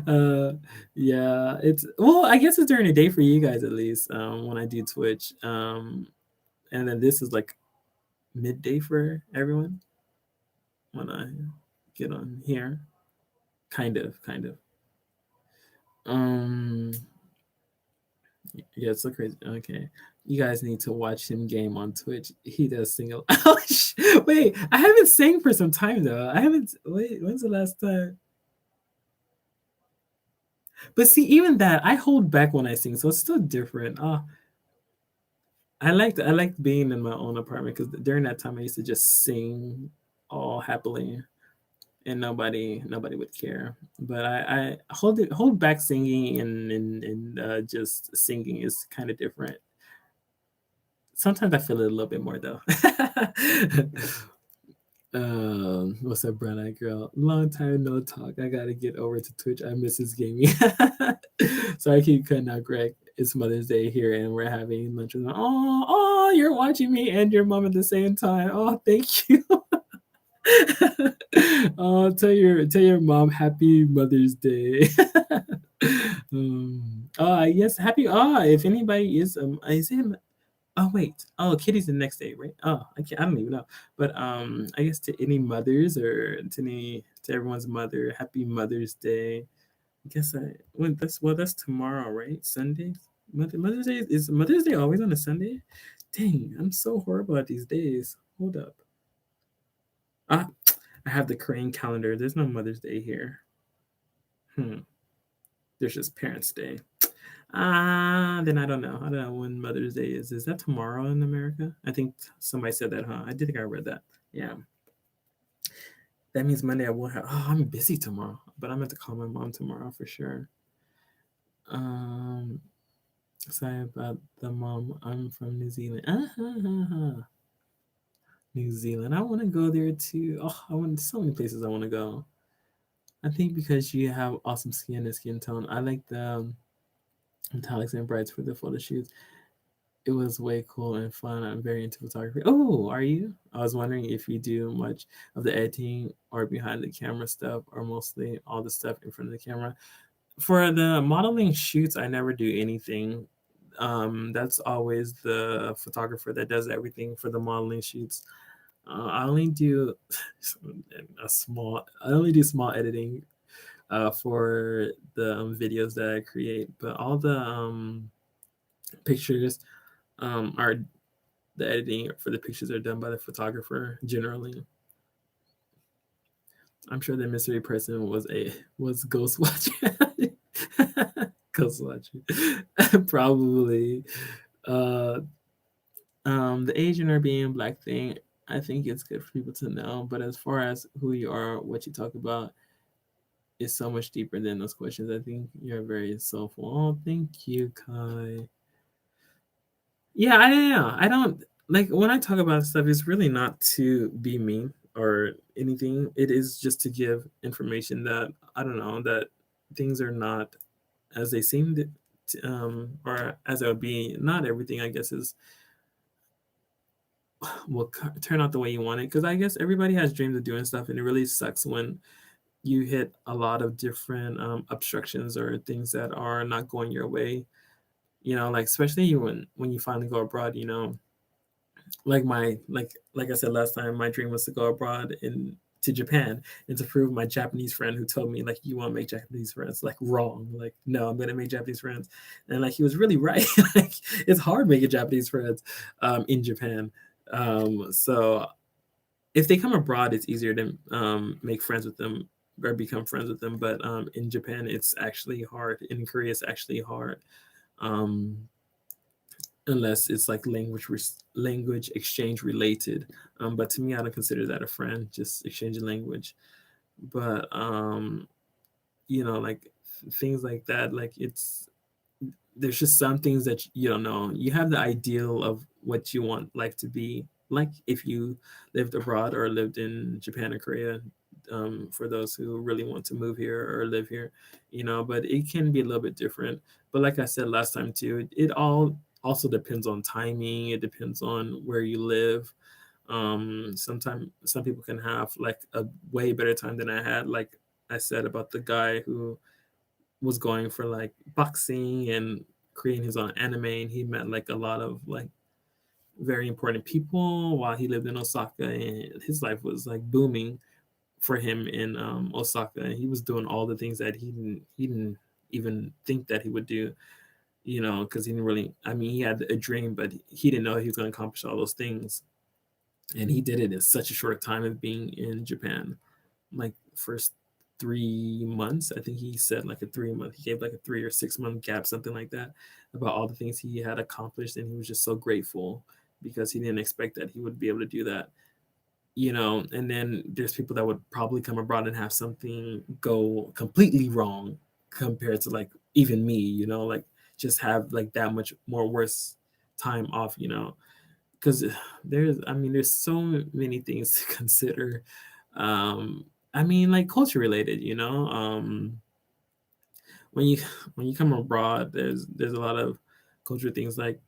Speaker 1: uh, yeah, it's well, I guess it's during the day for you guys at least. When I do Twitch, and then this is like midday for everyone when I get on here. Kind of. Um, yeah, it's so crazy. Okay, you guys need to watch him game on Twitch. He does sing a. Oh, wait, I haven't sang for some time though. I haven't. Wait, when's the last time? But see, even that, I hold back when I sing, so it's still different. I liked being in my own apartment because during that time I used to just sing all happily, and nobody would care. But I hold back singing and just singing is kind of different. Sometimes I feel it a little bit more though. What's up, brown eyed girl? Long time no talk. I gotta get over to Twitch. I miss his gaming. Sorry, I keep cutting out, Greg. It's Mother's Day here, and we're having lunch with. Oh, you're watching me and your mom at the same time. Oh, thank you. Oh, tell your mom Happy Mother's Day. um, yes, happy. If anybody is it Oh wait. Oh, Kitty's the next day, right? Oh, I don't even know. But I guess to any mothers or to everyone's mother, happy Mother's Day. I guess that's tomorrow, right? Sunday. Mother's Day is Mother's Day always on a Sunday? Dang, I'm so horrible at these days. Hold up. Ah, I have the Korean calendar. There's no Mother's Day here. There's just Parents' Day. Then I don't know. I don't know when Mother's Day is. Is that tomorrow in America? I think somebody said that, huh? I did think I read that. Yeah. That means Monday I won't have. Oh, I'm busy tomorrow, but I'm going to call my mom tomorrow for sure. Um, Sorry about the mom. I'm from New Zealand. New Zealand. I want to go there too. Oh, I want so many places I want to go. I think because you have awesome skin and skin tone. I like the metallics and brights for the photo shoots. It was way cool and fun. I'm very into photography. Oh, are you? I was wondering if you do much of the editing or behind the camera stuff, or mostly all the stuff in front of the camera. For the modeling shoots, I never do anything. That's always the photographer that does everything for the modeling shoots. I only do I only do small editing for the videos that I create, but all the pictures are the editing for the pictures are done by the photographer generally. I'm sure the mystery person was Ghost Watcher. Ghost Watcher. Probably. Uh the Asian or being black thing, I think it's good for people to know. But as far as who you are, what you talk about is so much deeper than those questions. I think you're very soulful. Oh, thank you, Kai. Yeah, I don't like when I talk about stuff, it's really not to be mean. or anything. It is just to give information that, I don't know, that things are not as they seem or as it would be. Not everything, I guess, is will turn out the way you want it. Because I guess everybody has dreams of doing stuff, and it really sucks when you hit a lot of different obstructions or things that are not going your way. Like especially when you finally go abroad. Like like I said last time, my dream was to go abroad in to Japan and to prove my Japanese friend who told me like, you won't make Japanese friends, like, wrong. Like, no, I'm gonna make Japanese friends. And like he was really right. Like, it's hard making Japanese friends in Japan. So if they come abroad, it's easier to make friends with them or become friends with them. But in Japan, it's actually hard. In Korea, it's actually hard. Um, Unless it's like language exchange related. But to me, I don't consider that a friend, just exchanging language. But like things like that, like there's just some things that you don't know. You have the ideal of what you want life to be like if you lived abroad or lived in Japan or Korea. For those who really want to move here or live here, but it can be a little bit different. But like I said last time too, it all also depends on timing. It depends on where you live. Sometimes some people can have like a way better time than I had. Like I said about the guy who was going for like boxing and creating his own anime, and he met like a lot of like very important people while he lived in Osaka, and his life was like booming for him in Osaka, and he was doing all the things that he didn't even think that he would do, because he didn't really. I mean, he had a dream, but he didn't know he was going to accomplish all those things, and he did it in such a short time of being in Japan. Like first 3 months, I think he said like a 3 month. He gave like a 3 or 6 month gap, something like that, about all the things he had accomplished, and he was just so grateful because he didn't expect that he would be able to do that. And then there's people that would probably come abroad and have something go completely wrong compared to like even me, like just have like that much more worse time off, because there's so many things to consider. um I mean, like culture related, when you when you come abroad, there's a lot of culture things, like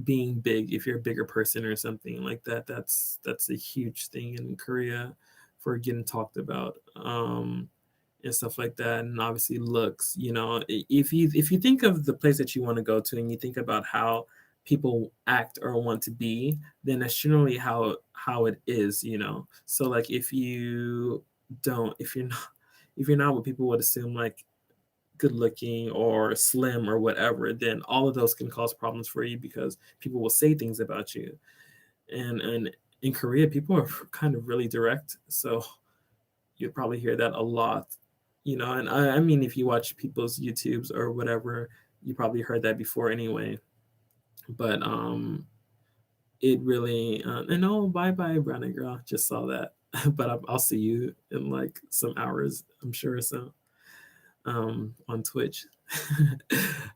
Speaker 1: being big. If you're a bigger person or something like that, that's a huge thing in Korea for getting talked about, and stuff like that. And obviously looks, if you think of the place that you want to go to and you think about how people act or want to be, then that's generally how it is, so like if you're not what people would assume, like good looking or slim or whatever, then all of those can cause problems for you because people will say things about you. And in Korea, people are kind of really direct, so you'll probably hear that a lot. And I mean, if you watch people's YouTubes or whatever, you probably heard that before anyway. But it really and oh, bye bye, brownie girl, just saw that. But I'll see you in like some hours, I'm sure. So on Twitch.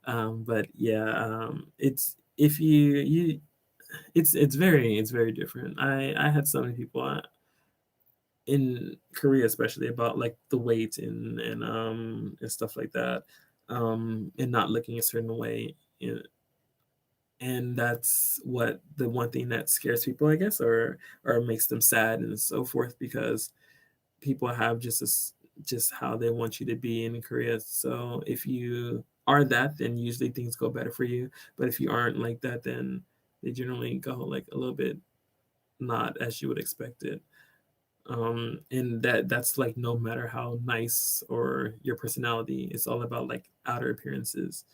Speaker 1: But yeah, it's if you it's very different. I had so many people in Korea, especially, about like the weight and stuff like that, and not looking a certain way. And that's what the one thing that scares people, I guess, or makes them sad and so forth, because people have just how they want you to be in Korea. So if you are that, then usually things go better for you. But if you aren't like that, then they generally go like a little bit not as you would expect it. And that's like no matter how nice or your personality, it's all about like outer appearances.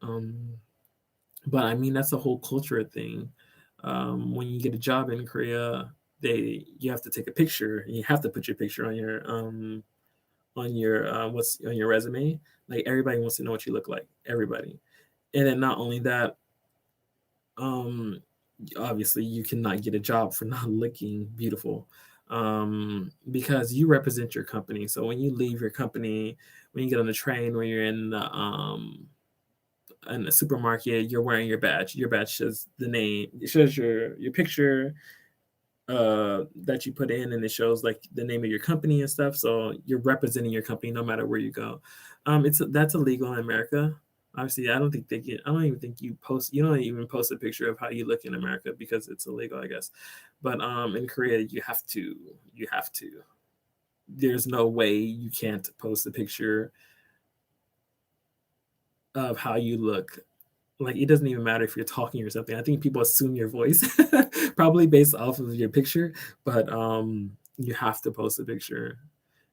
Speaker 1: Um, but I mean, that's a whole culture thing. When you get a job in Korea, you have to take a picture. You have to put your picture on your what's on your resume. Like everybody wants to know what you look like. Everybody. And then not only that, um, obviously you cannot get a job for not looking beautiful, because you represent your company. So when you leave your company, when you get on the train, when you're in the supermarket, you're wearing your badge. Your badge says the name. It shows your picture, that you put in, and it shows like the name of your company and stuff. So you're representing your company no matter where you go. It's that's illegal in America. Obviously, I don't think they get. I don't even think you don't even post a picture of how you look in America because it's illegal, I guess. But in Korea, you have to. You have to. There's no way you can't post a picture of how you look. Like it doesn't even matter if you're talking or something. I think people assume your voice probably based off of your picture, but you have to post a picture.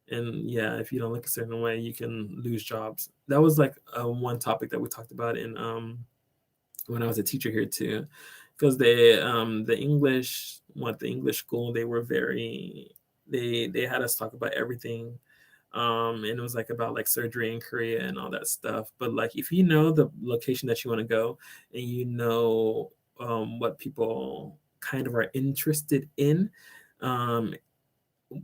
Speaker 1: And yeah, if you don't look a certain way, you can lose jobs. That was like one topic that we talked about in when I was a teacher here too, because the English what the English school they were very they had us talk about everything, and it was like about like surgery in Korea and all that stuff. But like if you know the location that you want to go and you know what people kind of are interested in, um,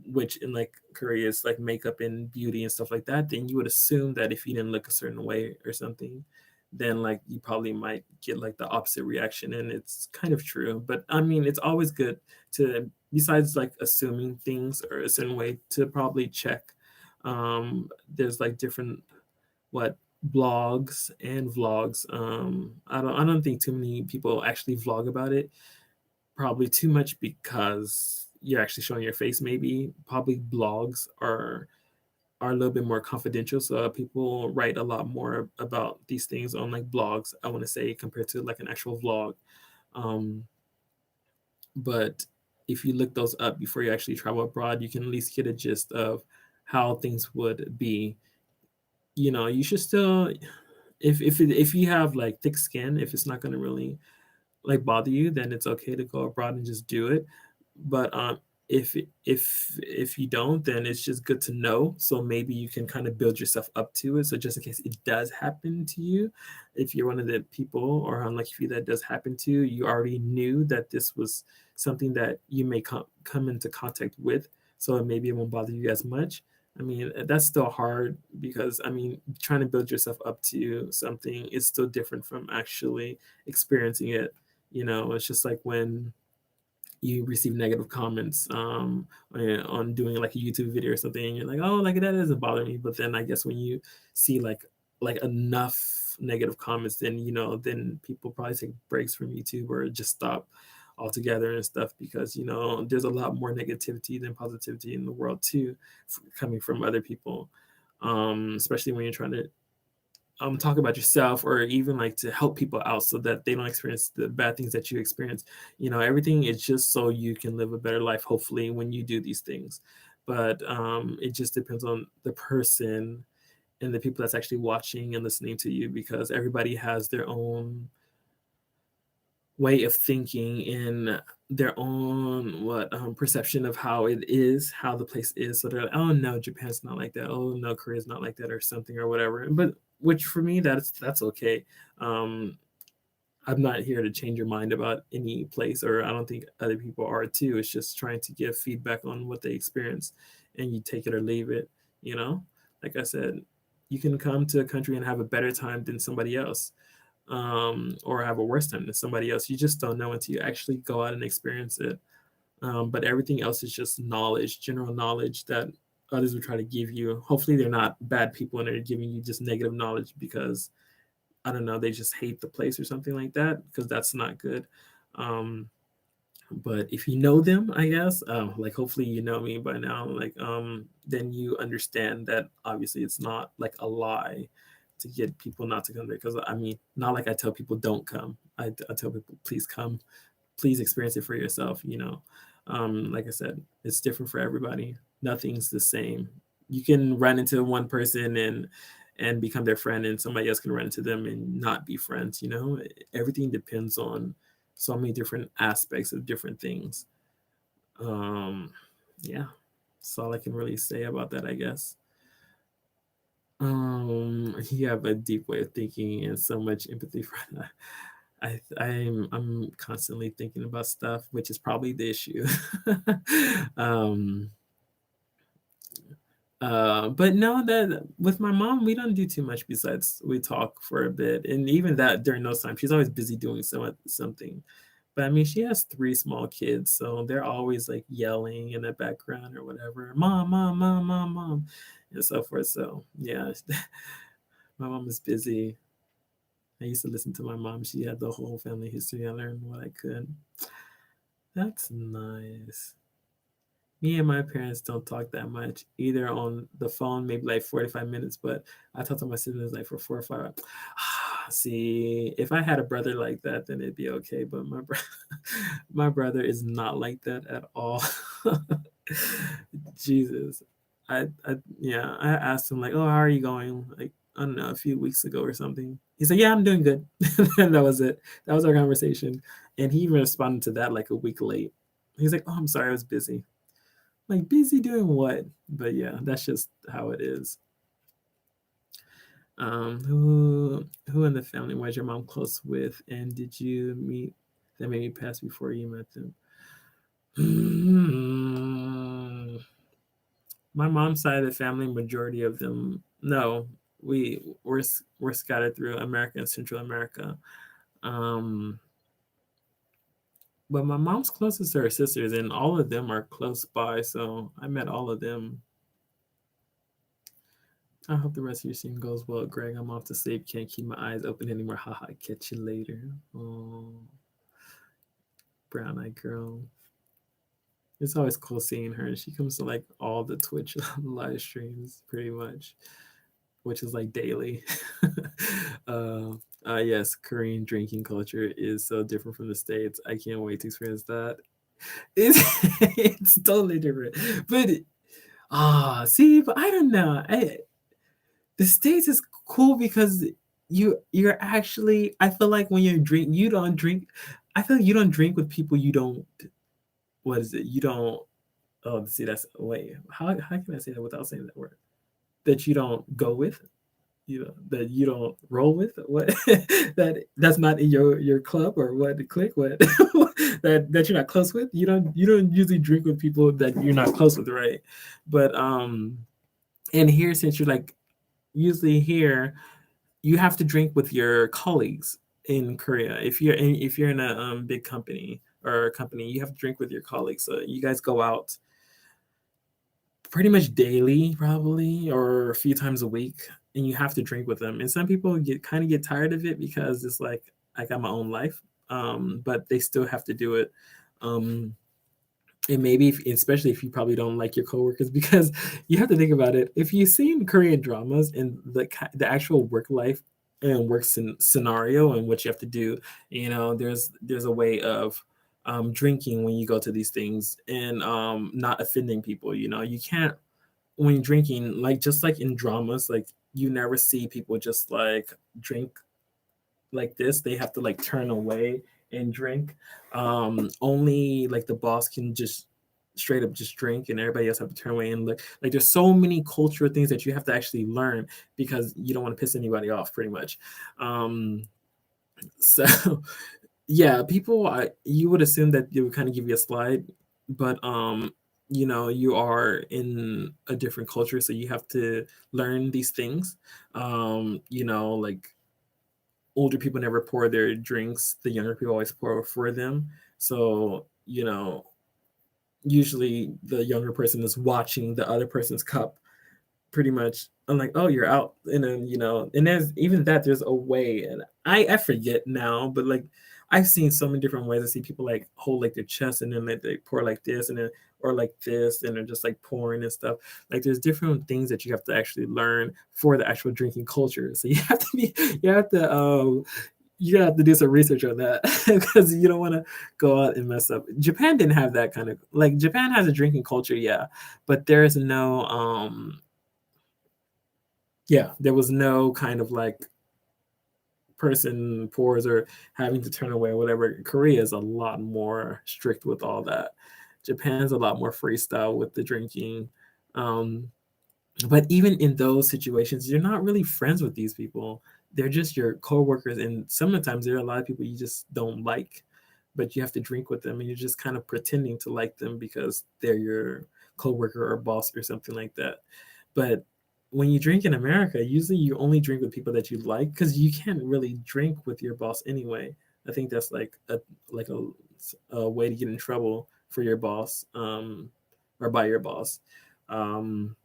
Speaker 1: which in like Korea is like makeup and beauty and stuff like that, then you would assume that if you didn't look a certain way or something, then like you probably might get like the opposite reaction. And it's kind of true. But I mean, it's always good to, besides like assuming things or a certain way, to probably check. There's like different what blogs and vlogs. I don't think too many people actually vlog about it, probably too much because you're actually showing your face. Maybe probably blogs are a little bit more confidential, so people write a lot more about these things on like blogs, I want to say, compared to like an actual vlog. um but if you look those up before you actually travel abroad, you can at least get a gist of how things would be. You should still, if you have like thick skin, if it's not going to really like bother you, then it's okay to go abroad and just do it. But if you don't, then it's just good to know. So maybe you can kind of build yourself up to it. So just in case it does happen to you, if you're one of the people or unlucky few that does happen to you, you already knew that this was something that you may come into contact with. So maybe it won't bother you as much. I mean, that's still hard because I mean, trying to build yourself up to something is still different from actually experiencing it. It's just like when you receive negative comments on doing like a YouTube video or something, and you're like, oh, like that doesn't bother me. But then I guess when you see like enough negative comments, then then people probably take breaks from YouTube or just stop altogether and stuff, because there's a lot more negativity than positivity in the world too, coming from other people, especially when you're trying to talk about yourself, or even like to help people out so that they don't experience the bad things that you experience. Everything is just so you can live a better life, hopefully, when you do these things. But it just depends on the person and the people that's actually watching and listening to you, because everybody has their own way of thinking in their own perception of how it is, how the place is. So they're like, oh no, Japan's not like that. Oh no, Korea's not like that, or something or whatever. But which for me, that's okay. Um, I'm not here to change your mind about any place, or I don't think other people are too. It's just trying to give feedback on what they experience, and you take it or leave it. You know, like I said, you can come to a country and have a better time than somebody else, or have a worse time than somebody else. You just don't know until you actually go out and experience it. But everything else is just knowledge, general knowledge that others will try to give you. Hopefully, they're not bad people and they're giving you just negative knowledge because, I don't know, they just hate the place or something like that, because that's not good. Um, but if you know them, I guess, like hopefully you know me by now, like then you understand that obviously it's not like a lie to get people not to come there. Because I mean, not like I tell people don't come. I tell people please come, please experience it for yourself. Like I said, it's different for everybody. Nothing's the same. You can run into one person and become their friend, and somebody else can run into them and not be friends. Everything depends on so many different aspects of different things. um yeah, that's all I can really say about that, I guess. You have a deep way of thinking and so much empathy for that. I'm constantly thinking about stuff, which is probably the issue. um but no, that with my mom, we don't do too much besides we talk for a bit, and even that during those times, she's always busy doing something. But I mean, she has 3 small kids, so they're always, like, yelling in the background or whatever, "Mom, mom, mom, mom, mom," and so forth, so, yeah, my mom is busy. I used to listen to my mom, she had the whole family history, I learned what I could. That's nice. Me and my parents don't talk that much, either on the phone, maybe, like, 45 minutes, but I talk to my siblings, like, for 4 or 5. See, if I had a brother like that, then it'd be okay, but my brother is not like that at all. Jesus. I yeah, I asked him, like, "Oh, how are you going?" Like, I don't know, a few weeks ago or something. He said, "Yeah, I'm doing good." And that was it. That was our conversation, and he even responded to that, like, a week late. He's like, "Oh, I'm sorry, I was busy." Like, busy doing what? But yeah, that's just how it is. Who in the family was your mom close with, and did you meet that maybe passed before you met them? Mm, my mom's side of the family, majority of them, no, we're scattered through America and Central America. Um, but my mom's closest to her sisters, and all of them are close by, so I met all of them. I hope the rest of your scene goes well, Greg. I'm off to sleep. Can't keep my eyes open anymore. Haha. Catch you later. Oh, brown eyed girl. It's always cool seeing her. She comes to like all the Twitch live streams pretty much, which is like daily. uh, yes, Korean drinking culture is so different from the States. I can't wait to experience that. It's, it's totally different. But see, but I don't know. The States is cool because you're actually, I feel like when you don't drink, I feel like you don't drink with people you don't, what is it? You don't, oh, see, that's, wait, how can I say that without saying that word? That you don't go with, that you don't roll with, what, that's not in your club or what, click, what, that you're not close with. You don't usually drink with people that you're not close with, right? But and here, since you're like usually here, you have to drink with your colleagues in Korea. If you're in a big company or a company, you have to drink with your colleagues. So you guys go out pretty much daily, probably, or a few times a week, and you have to drink with them. And some people get tired of it because it's like I got my own life, but they still have to do it. Um, and maybe especially if you probably don't like your coworkers, because you have to think about it. If you've seen Korean dramas and the actual work life and work scenario and what you have to do, there's a way of drinking when you go to these things, and not offending people. You can't, when you're drinking, like, just like in dramas, like, you never see people just like drink like this. They have to like turn away and drink. Only like the boss can just straight up just drink, and everybody else have to turn away and look. Like, there's so many cultural things that you have to actually learn, because you don't want to piss anybody off, pretty much. So yeah, people, you would assume that they would kind of give you a slide, but you are in a different culture, so you have to learn these things. Like, older people never pour their drinks, the younger people always pour for them. So, usually the younger person is watching the other person's cup, pretty much. I'm like, oh, you're out. And then, and there's even that, there's a way, and I forget now, but like, I've seen so many different ways. I see people like hold like their chest, and then they pour like this, and then, or like this, and they're just like pouring and stuff. Like, there's different things that you have to actually learn for the actual drinking culture. So you have to do some research on that, because you don't want to go out and mess up. Japan didn't have that kind of, like, Japan has a drinking culture, yeah, but there's no yeah, there was no kind of like person pours or having to turn away or whatever. Korea is a lot more strict with all that. Japan's a lot more freestyle with the drinking. Um, but even in those situations, you're not really friends with these people. They're just your coworkers, and sometimes there are a lot of people you just don't like, but you have to drink with them, and you're just kind of pretending to like them because they're your coworker or boss or something like that. But when you drink in America, usually you only drink with people that you like, because you can't really drink with your boss anyway. I think that's like a way to get in trouble for your boss, or by your boss. Um,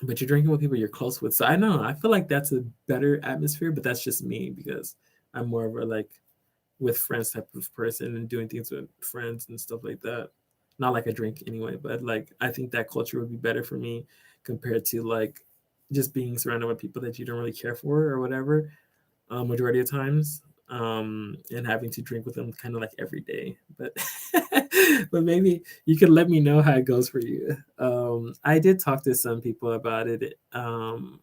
Speaker 1: but you're drinking with people you're close with. So I know I feel like that's a better atmosphere, but that's just me because I'm more of a like with friends type of person and doing things with friends and stuff like that. Not like I drink anyway, but like I think that culture would be better for me compared to like just being surrounded with people that you don't really care for or whatever, majority of times, and having to drink with them kind of like every day. But but maybe you could let me know how it goes for you. I did talk to some people about it.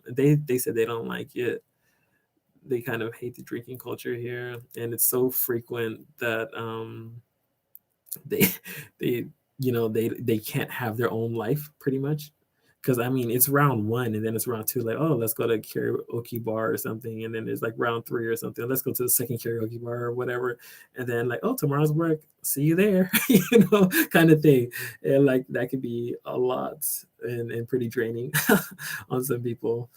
Speaker 1: They said they don't like it. They kind of hate the drinking culture here, and it's so frequent that they they they can't have their own life pretty much. Because I mean, it's round one, and then it's round two. Like, oh, let's go to karaoke bar or something, and then there's like round three or something. Let's go to the second karaoke bar or whatever, and then like, oh, tomorrow's work. See you there, kind of thing. And like that could be a lot and pretty draining on some people.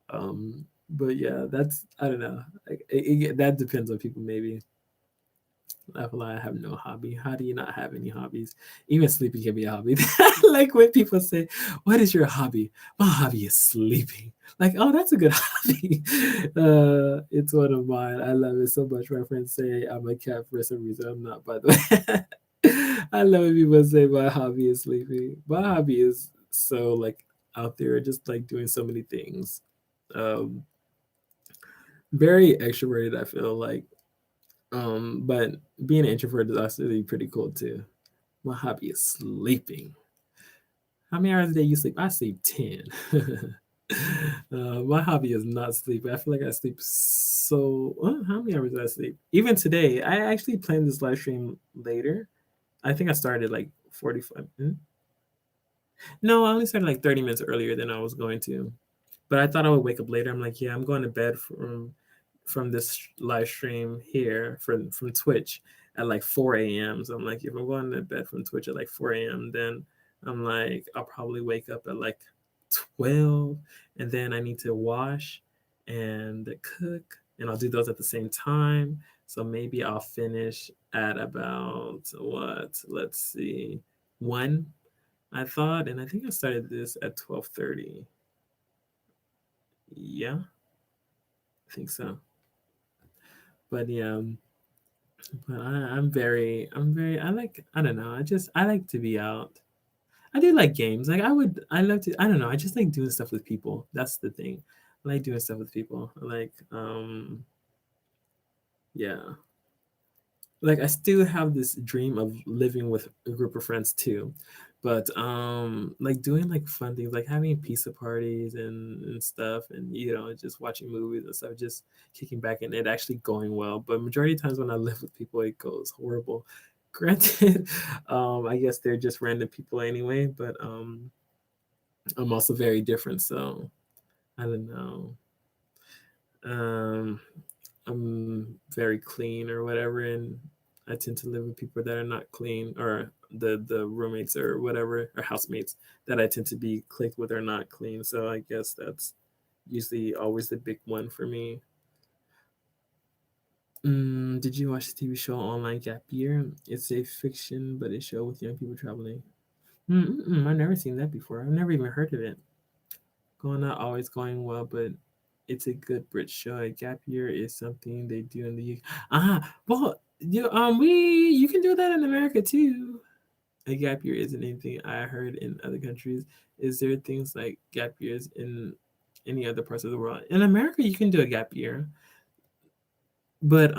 Speaker 1: Um, but yeah, that's I don't know. Like, that depends on people maybe. I feel like I have no hobby. How do you not have any hobbies? Even sleeping can be a hobby. Like when people say, "What is your hobby?" My hobby is sleeping. Like, oh, that's a good hobby. It's one of mine. I love it so much. My friends say I'm a cat for some reason. I'm not, by the way. I love when people say my hobby is sleeping. My hobby is so like out there, just like doing so many things. Um, very extroverted. I feel like, but being an introvert is actually pretty cool too. My hobby is sleeping. How many hours a day you sleep? I sleep 10. My hobby is not sleeping. I feel like I sleep so. How many hours do I sleep? Even today, I actually planned this live stream later. I think I started like 45. No, I only started like 30 minutes earlier than I was going to. But I thought I would wake up later. I'm like, yeah, I'm going to bed from this live stream here from Twitch at like 4 a.m. So I'm like, if I'm going to bed from Twitch at like 4 a.m., then I'm like, I'll probably wake up at like 12, and then I need to wash and cook, and I'll do those at the same time. So maybe I'll finish at about what? Let's see, 1. I thought, and I think I started this at 12:30. Yeah, I think so. But yeah, but I like, I don't know, I like to be out. I do like games. Like I love to, I don't know, I just like doing stuff with people. That's the thing. I like doing stuff with people. Like, yeah. Like I still have this dream of living with a group of friends too. But like doing like fun things, like having pizza parties and stuff, and just watching movies and stuff, just kicking back and it actually going well. But majority of times when I live with people it goes horrible. Granted, I guess they're just random people anyway, but I'm also very different, so I don't know. Um I'm very clean or whatever, and I tend to live with people that are not clean, or the roommates or whatever, or housemates that I tend to be clicked with are not clean. So I guess that's usually always the big one for me. Did you watch the TV show Online Gap Year? It's a fiction, but a show with young people traveling. I've never seen that before. I've never even heard of it. Going not always going well, but it's a good Brit show. A gap year is something they do in the UK. Well, you can do that in America too. A gap year isn't anything I heard in other countries. Is there things like gap years in any other parts of the world? In America, you can do a gap year, but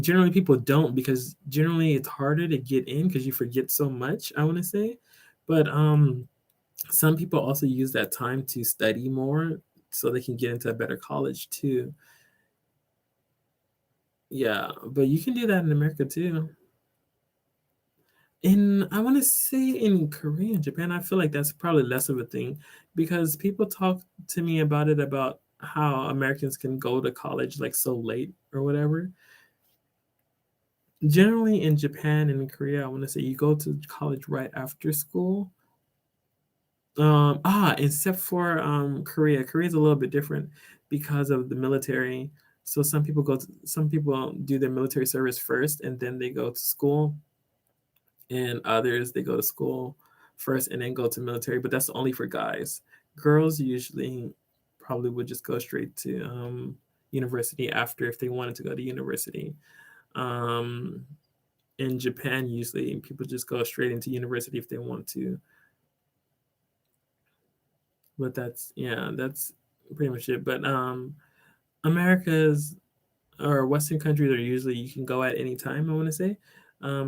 Speaker 1: generally people don't, because generally it's harder to get in because you forget so much. I want to say, but some people also use that time to study more so they can get into a better college too. Yeah, but you can do that in America too. I want to say in Korea and Japan, I feel like that's probably less of a thing because people talk to me about it, about how Americans can go to college like so late or whatever. Generally in Japan and in Korea, I want to say you go to college right after school. Except for Korea. Korea is a little bit different because of the military. So some people do their military service first and then they go to school, and others they go to school first and then go to military, but that's only for guys. Girls usually probably would just go straight to university after if they wanted to go to university. Um, in Japan, usually people just go straight into university if they want to. But that's yeah, that's pretty much it. But America's or Western countries are usually you can go at any time. I want to say,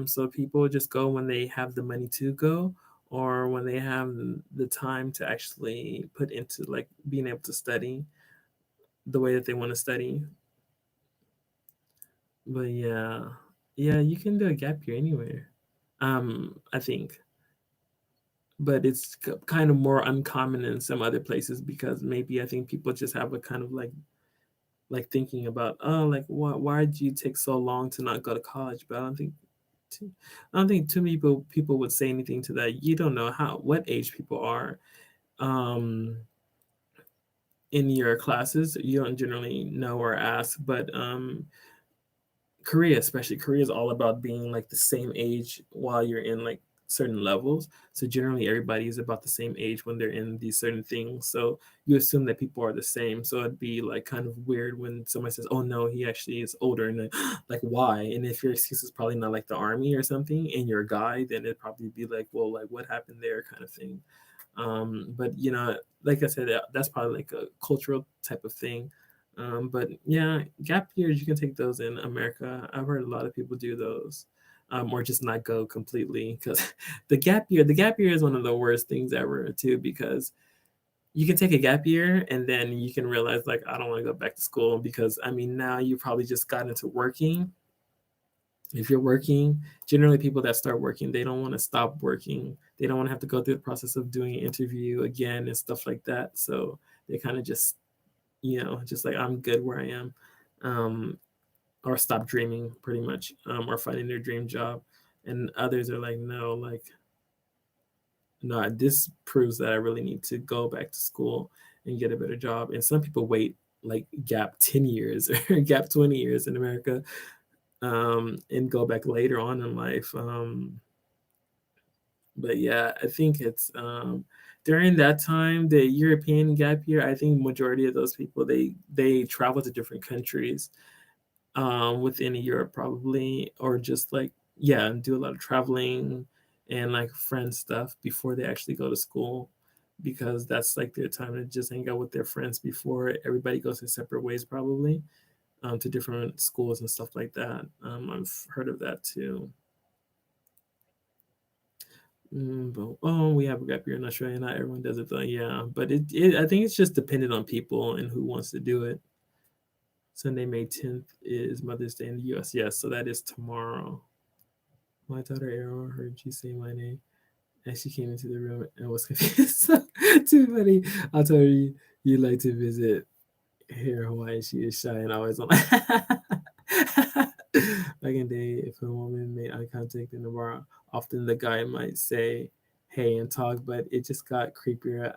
Speaker 1: so people just go when they have the money to go, or when they have the time to actually put into like being able to study the way that they want to study. But yeah, yeah, you can do a gap year anywhere. I think, but it's kind of more uncommon in some other places because maybe I think people just have a kind of like thinking about, oh, like why did you take so long to not go to college? But too, I don't think too many people would say anything to that. You don't know what age people are um in your classes. You don't generally know or ask, but Korea, especially Korea, is all about being like the same age while you're in like certain levels. So generally, everybody is about the same age when they're in these certain things. So you assume that people are the same. So it'd be like kind of weird when somebody says, "Oh no, he actually is older," and like why? And if your excuse is probably not like the army or something, and you're a guy, then it'd probably be like, "Well, like what happened there?" kind of thing. But like I said, that's probably like a cultural type of thing. But yeah, gap years you can take those in America. I've heard a lot of people do those, or just not go completely because the gap year is one of the worst things ever too because you can take a gap year and then you can realize like I don't want to go back to school because I mean now you probably just got into working. If you're working, generally people that start working, they don't want to stop working. They don't want to have to go through the process of doing an interview again and stuff like that. So they kind of just, just like I'm good where I am, or stop dreaming pretty much, or finding their dream job. And others are like, no, like, no, this proves that I really need to go back to school and get a better job. And some people wait like gap 10 years or gap 20 years in America, and go back later on in life. But yeah, I think it's during that time, the European gap year. I think majority of those people they travel to different countries within Europe probably, or just like yeah, and do a lot of traveling and like friend stuff before they actually go to school. Because that's like their time to just hang out with their friends before everybody goes their separate ways, probably to different schools and stuff like that. I've heard of that too. But we have a gap year in Australia. Not everyone does it though. Yeah, but I think it's just dependent on people and who wants to do it. Sunday, May 10th is Mother's Day in the U.S. Yes, so that is tomorrow. My daughter Arrow heard you say my name, and she came into the room and was confused. Too funny. I told her you like to visit here in Hawaii. She is shy and always on. Back in the day, if a woman made eye contact in the bar, often the guy might say, "Hey," and talk, but it just got creepier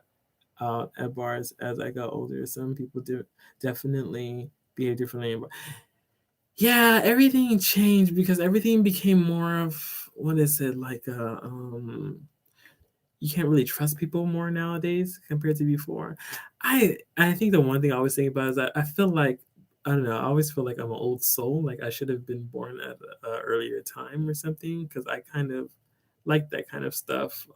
Speaker 1: at bars as I got older. Some people do definitely behave differently. Yeah, everything changed because everything became more of what is it like you can't really trust people more nowadays compared to before. I think the one thing I always think about is that I feel like I don't know. I always feel like I'm an old soul. Like I should have been born at an earlier time or something because I kind of like that kind of stuff.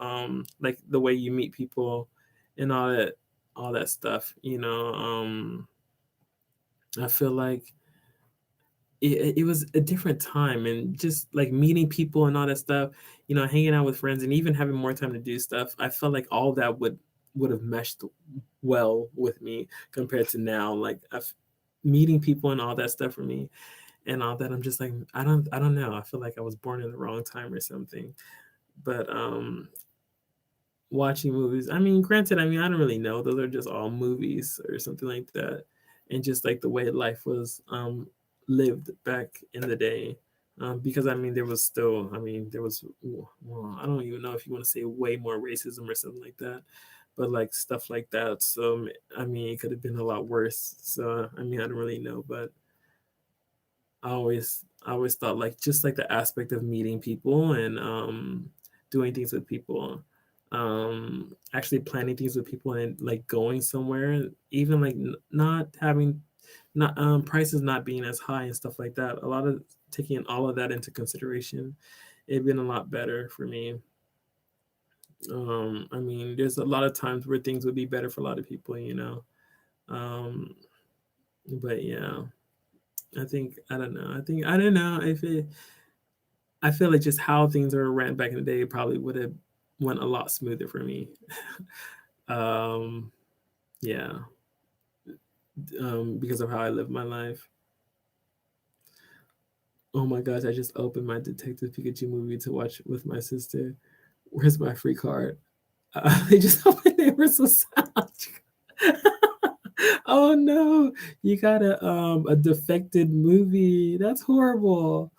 Speaker 1: Like the way you meet people and all that stuff. I feel like it was a different time and just like meeting people and all that stuff, hanging out with friends and even having more time to do stuff. I felt like all that would have meshed well with me compared to now. Like meeting people and all that stuff for me and all that. I'm just like, I don't know. I feel like I was born in the wrong time or something. But watching movies, I mean, granted, I mean, I don't really know. Those are just all movies or something like that. And just like the way life was lived back in the day. Because I mean, there was still, I mean, there was, well, I don't even know if you want to say way more racism or something like that, but like stuff like that. So, I mean, it could have been a lot worse. So, I mean, I don't really know, but I always thought like just like the aspect of meeting people and doing things with people, actually planning things with people and like going somewhere, even like not having not prices not being as high and stuff like that. A lot of taking all of that into consideration, it'd been a lot better for me. I mean, there's a lot of times where things would be better for a lot of people, you know. Um, but yeah, I think I don't know. I don't know if it. I feel like just how things are ran back in the day probably would have went a lot smoother for me. um, yeah, because of how I live my life. Oh my gosh, I just opened my Detective Pikachu movie to watch with my sister. Where's my free card? They just opened Universal Sound. Oh no, you got a defected movie. That's horrible.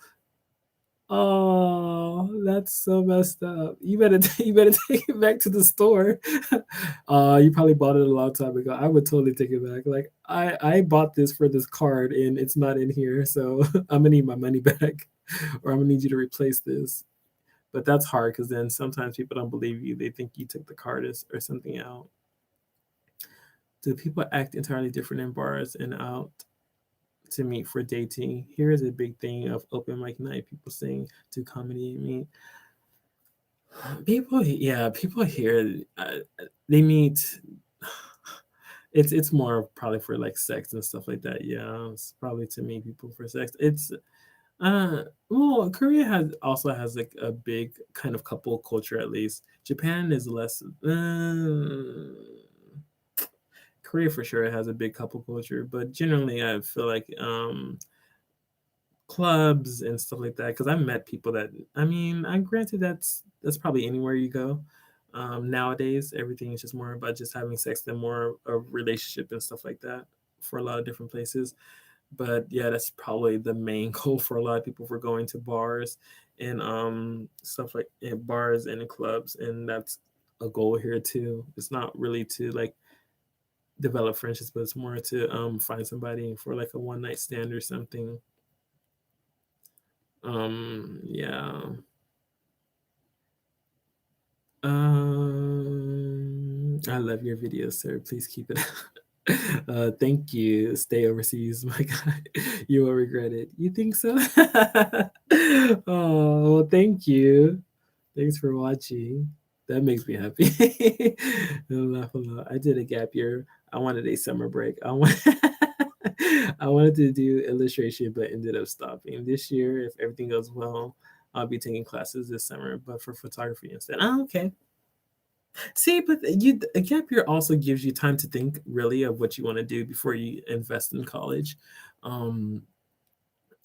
Speaker 1: Oh, that's so messed up. You better you better take it back to the store. You probably bought it a long time ago. I would totally take it back. Like I bought this for this card and it's not in here, so I'm gonna need my money back, or I'm gonna need you to replace this. But that's hard because then sometimes people don't believe you. They think you took the card or something out. Do people act entirely different in bars and out to meet for dating? Here is a big thing of open mic night. People saying to comedy meet. People, yeah, people here, they meet. It's more probably for like sex and stuff like that. Yeah, it's probably to meet people for sex. It's well, Korea has like a big kind of couple culture at least. Japan is less. Korea for sure has a big couple culture, but generally I feel like clubs and stuff like that. Because I've met people that, I mean, I granted that's probably anywhere you go. Nowadays, everything is just more about just having sex than more of relationship and stuff like that for a lot of different places. But yeah, that's probably the main goal for a lot of people for going to bars and stuff like in bars and in clubs, and that's a goal here too. It's not really to like develop friendships, but it's more to find somebody for like a one night stand or something. Yeah. I love your videos, sir. Please keep it. Thank you. Stay overseas, my guy. You will regret it. You think so? Oh, well, thank you. Thanks for watching. That makes me happy. I laugh a lot. I did a gap year. I wanted a summer break. I wanted to do illustration, but ended up stopping. This year, if everything goes well, I'll be taking classes this summer, but for photography instead. Oh, okay. See, but a gap year also gives you time to think really of what you want to do before you invest in college. Um,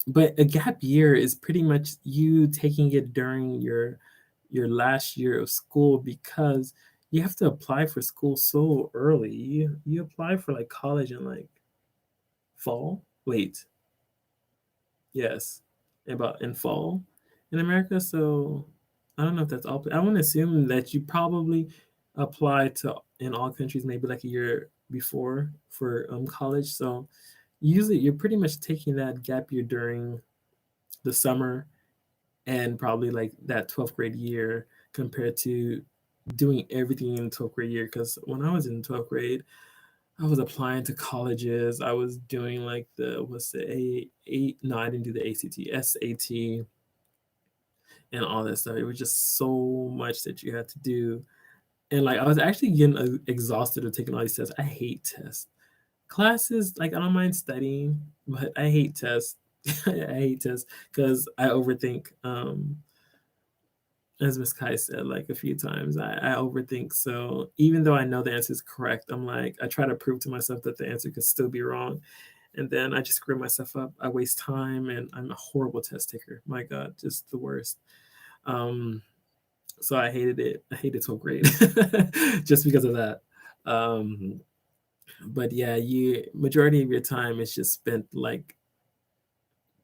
Speaker 1: but a gap year is pretty much you taking it during your last year of school because you have to apply for school so early. You apply for like college in like fall. Wait, yes, about in fall in America. So I don't know if that's all. I want to assume that you probably apply to in all countries maybe like a year before for college. So usually you're pretty much taking that gap year during the summer and probably like that 12th grade year compared to doing everything in 12th grade year. Because when I was in 12th grade, I was applying to colleges. I was doing like the what's the A no, I didn't do the ACT, SAT, and all that stuff. It was just so much that you had to do. And like I was actually getting exhausted of taking all these tests. I hate tests. Classes, like I don't mind studying, but I hate tests. I hate tests because I overthink. As Miss Kai said like a few times, I overthink. So even though I know the answer is correct, I'm like I try to prove to myself that the answer could still be wrong, and then I just screw myself up. I waste time, and I'm a horrible test taker. My God, just the worst. Um, so I hated it. I hated so great just because of that. Um, but yeah, you majority of your time is just spent like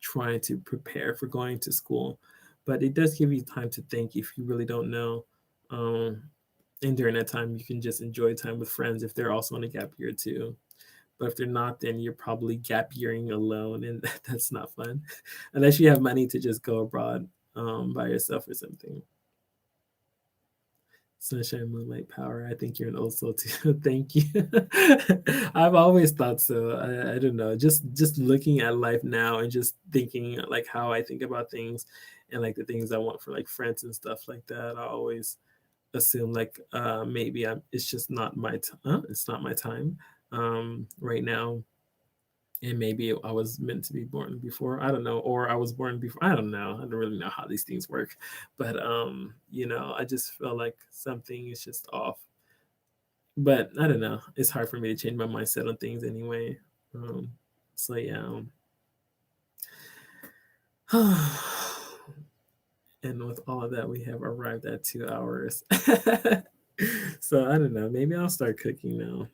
Speaker 1: trying to prepare for going to school, but it does give you time to think if you really don't know. Um, and during that time, you can just enjoy time with friends if they're also on a gap year too. But if they're not, then you're probably gap yearing alone, and that's not fun, unless you have money to just go abroad by yourself or something. Sunshine, moonlight, power. I think you're an old soul too. Thank you. I've always thought so. I don't know. Just looking at life now and just thinking like how I think about things and like the things I want for like friends and stuff like that. I always assume like maybe it's just not my it's not my time right now, and maybe I was meant to be born before. I don't know, or I was born before. I don't know. I don't really know how these things work, but I just feel like something is just off. But I don't know. It's hard for me to change my mindset on things anyway. Um, so yeah. And with all of that, we have arrived at 2 hours. So I don't know. Maybe I'll start cooking now.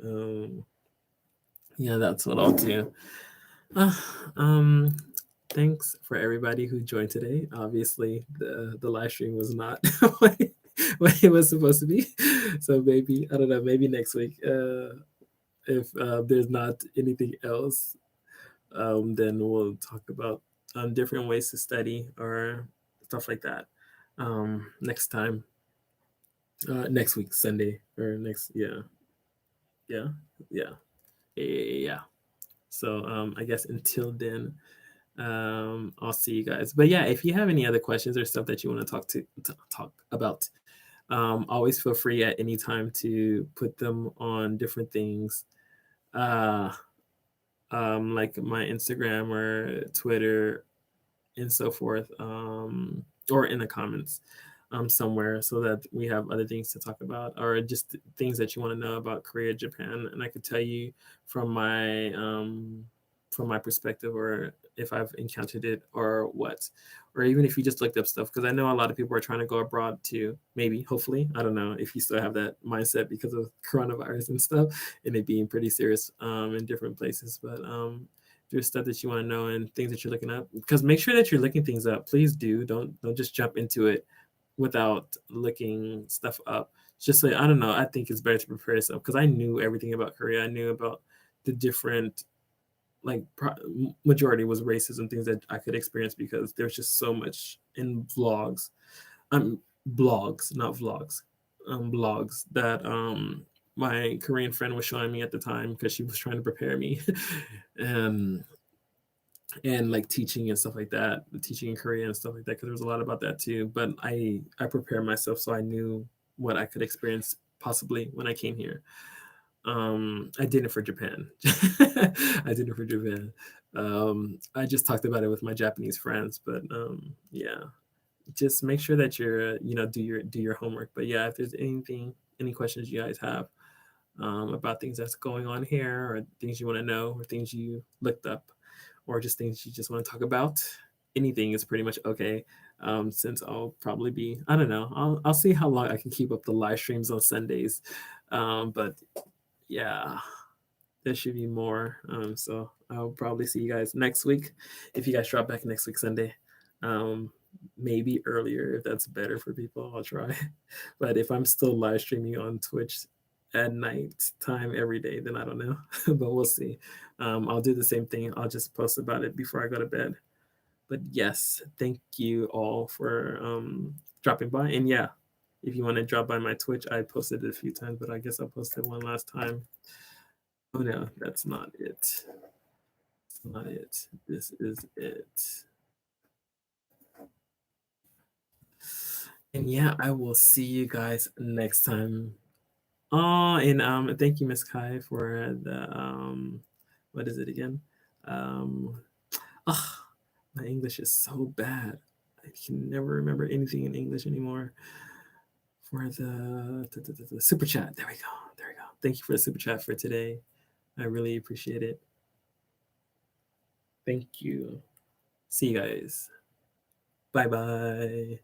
Speaker 1: Um, yeah, that's what I'll do. Uh, um, Thanks for everybody who joined today. Obviously, the live stream was not what it was supposed to be. So maybe I don't know. Maybe next week, if there's not anything else, then we'll talk about different ways to study or stuff like that. Next time, next week, Sunday or next, yeah, yeah, yeah. So I guess until then, I'll see you guys. But yeah, if you have any other questions or stuff that you want to talk about, always feel free at any time to put them on different things, uh, like my Instagram or Twitter and so forth, or in the comments somewhere, so that we have other things to talk about, or just things that you want to know about Korea, Japan, and I could tell you from my perspective, or if I've encountered it or what, or even if you just looked up stuff, because I know a lot of people are trying to go abroad too. Maybe, hopefully, I don't know if you still have that mindset because of coronavirus and stuff, and it being pretty serious in different places, but there's stuff that you want to know and things that you're looking up, because make sure that you're looking things up. Please do. Don't just jump into it without looking stuff up. Just like, I don't know, I think it's better to prepare yourself, because I knew everything about Korea. I knew about the different, like, majority was racism, things that I could experience, because there's just so much in vlogs, blogs, not vlogs, blogs that my Korean friend was showing me at the time, because she was trying to prepare me. and and like teaching and stuff like that, teaching in Korea and stuff like that, because there was a lot about that too. But I prepared myself, so I knew what I could experience possibly when I came here. I did it for Japan. I did it for Japan. I just talked about it with my Japanese friends, but yeah, just make sure that you're, do your homework. But yeah, if there's any questions you guys have about things that's going on here, or things you want to know, or things you looked up, or just things you just want to talk about, anything is pretty much okay. Since I'll probably be, I don't know, I'll see how long I can keep up the live streams on Sundays. But yeah, there should be more. So I'll probably see you guys next week. If you guys drop back next week Sunday, um, maybe earlier if that's better for people, I'll try. But if I'm still live streaming on Twitch at night time every day, then I don't know. But we'll see. I'll do the same thing. I'll just post about it before I go to bed. But yes, thank you all for dropping by. And yeah, if you want to drop by my Twitch, I posted it a few times, but I guess I'll post it one last time. Oh no, that's not it. That's not it. This is it. And yeah, I will see you guys next time. Oh, and thank you, Miss Kai, for the what is it again? Um, oh, my English is so bad. I can never remember anything in English anymore. For the super chat, there we go. There we go. Thank you for the super chat for today. I really appreciate it. Thank you. See you guys. Bye bye.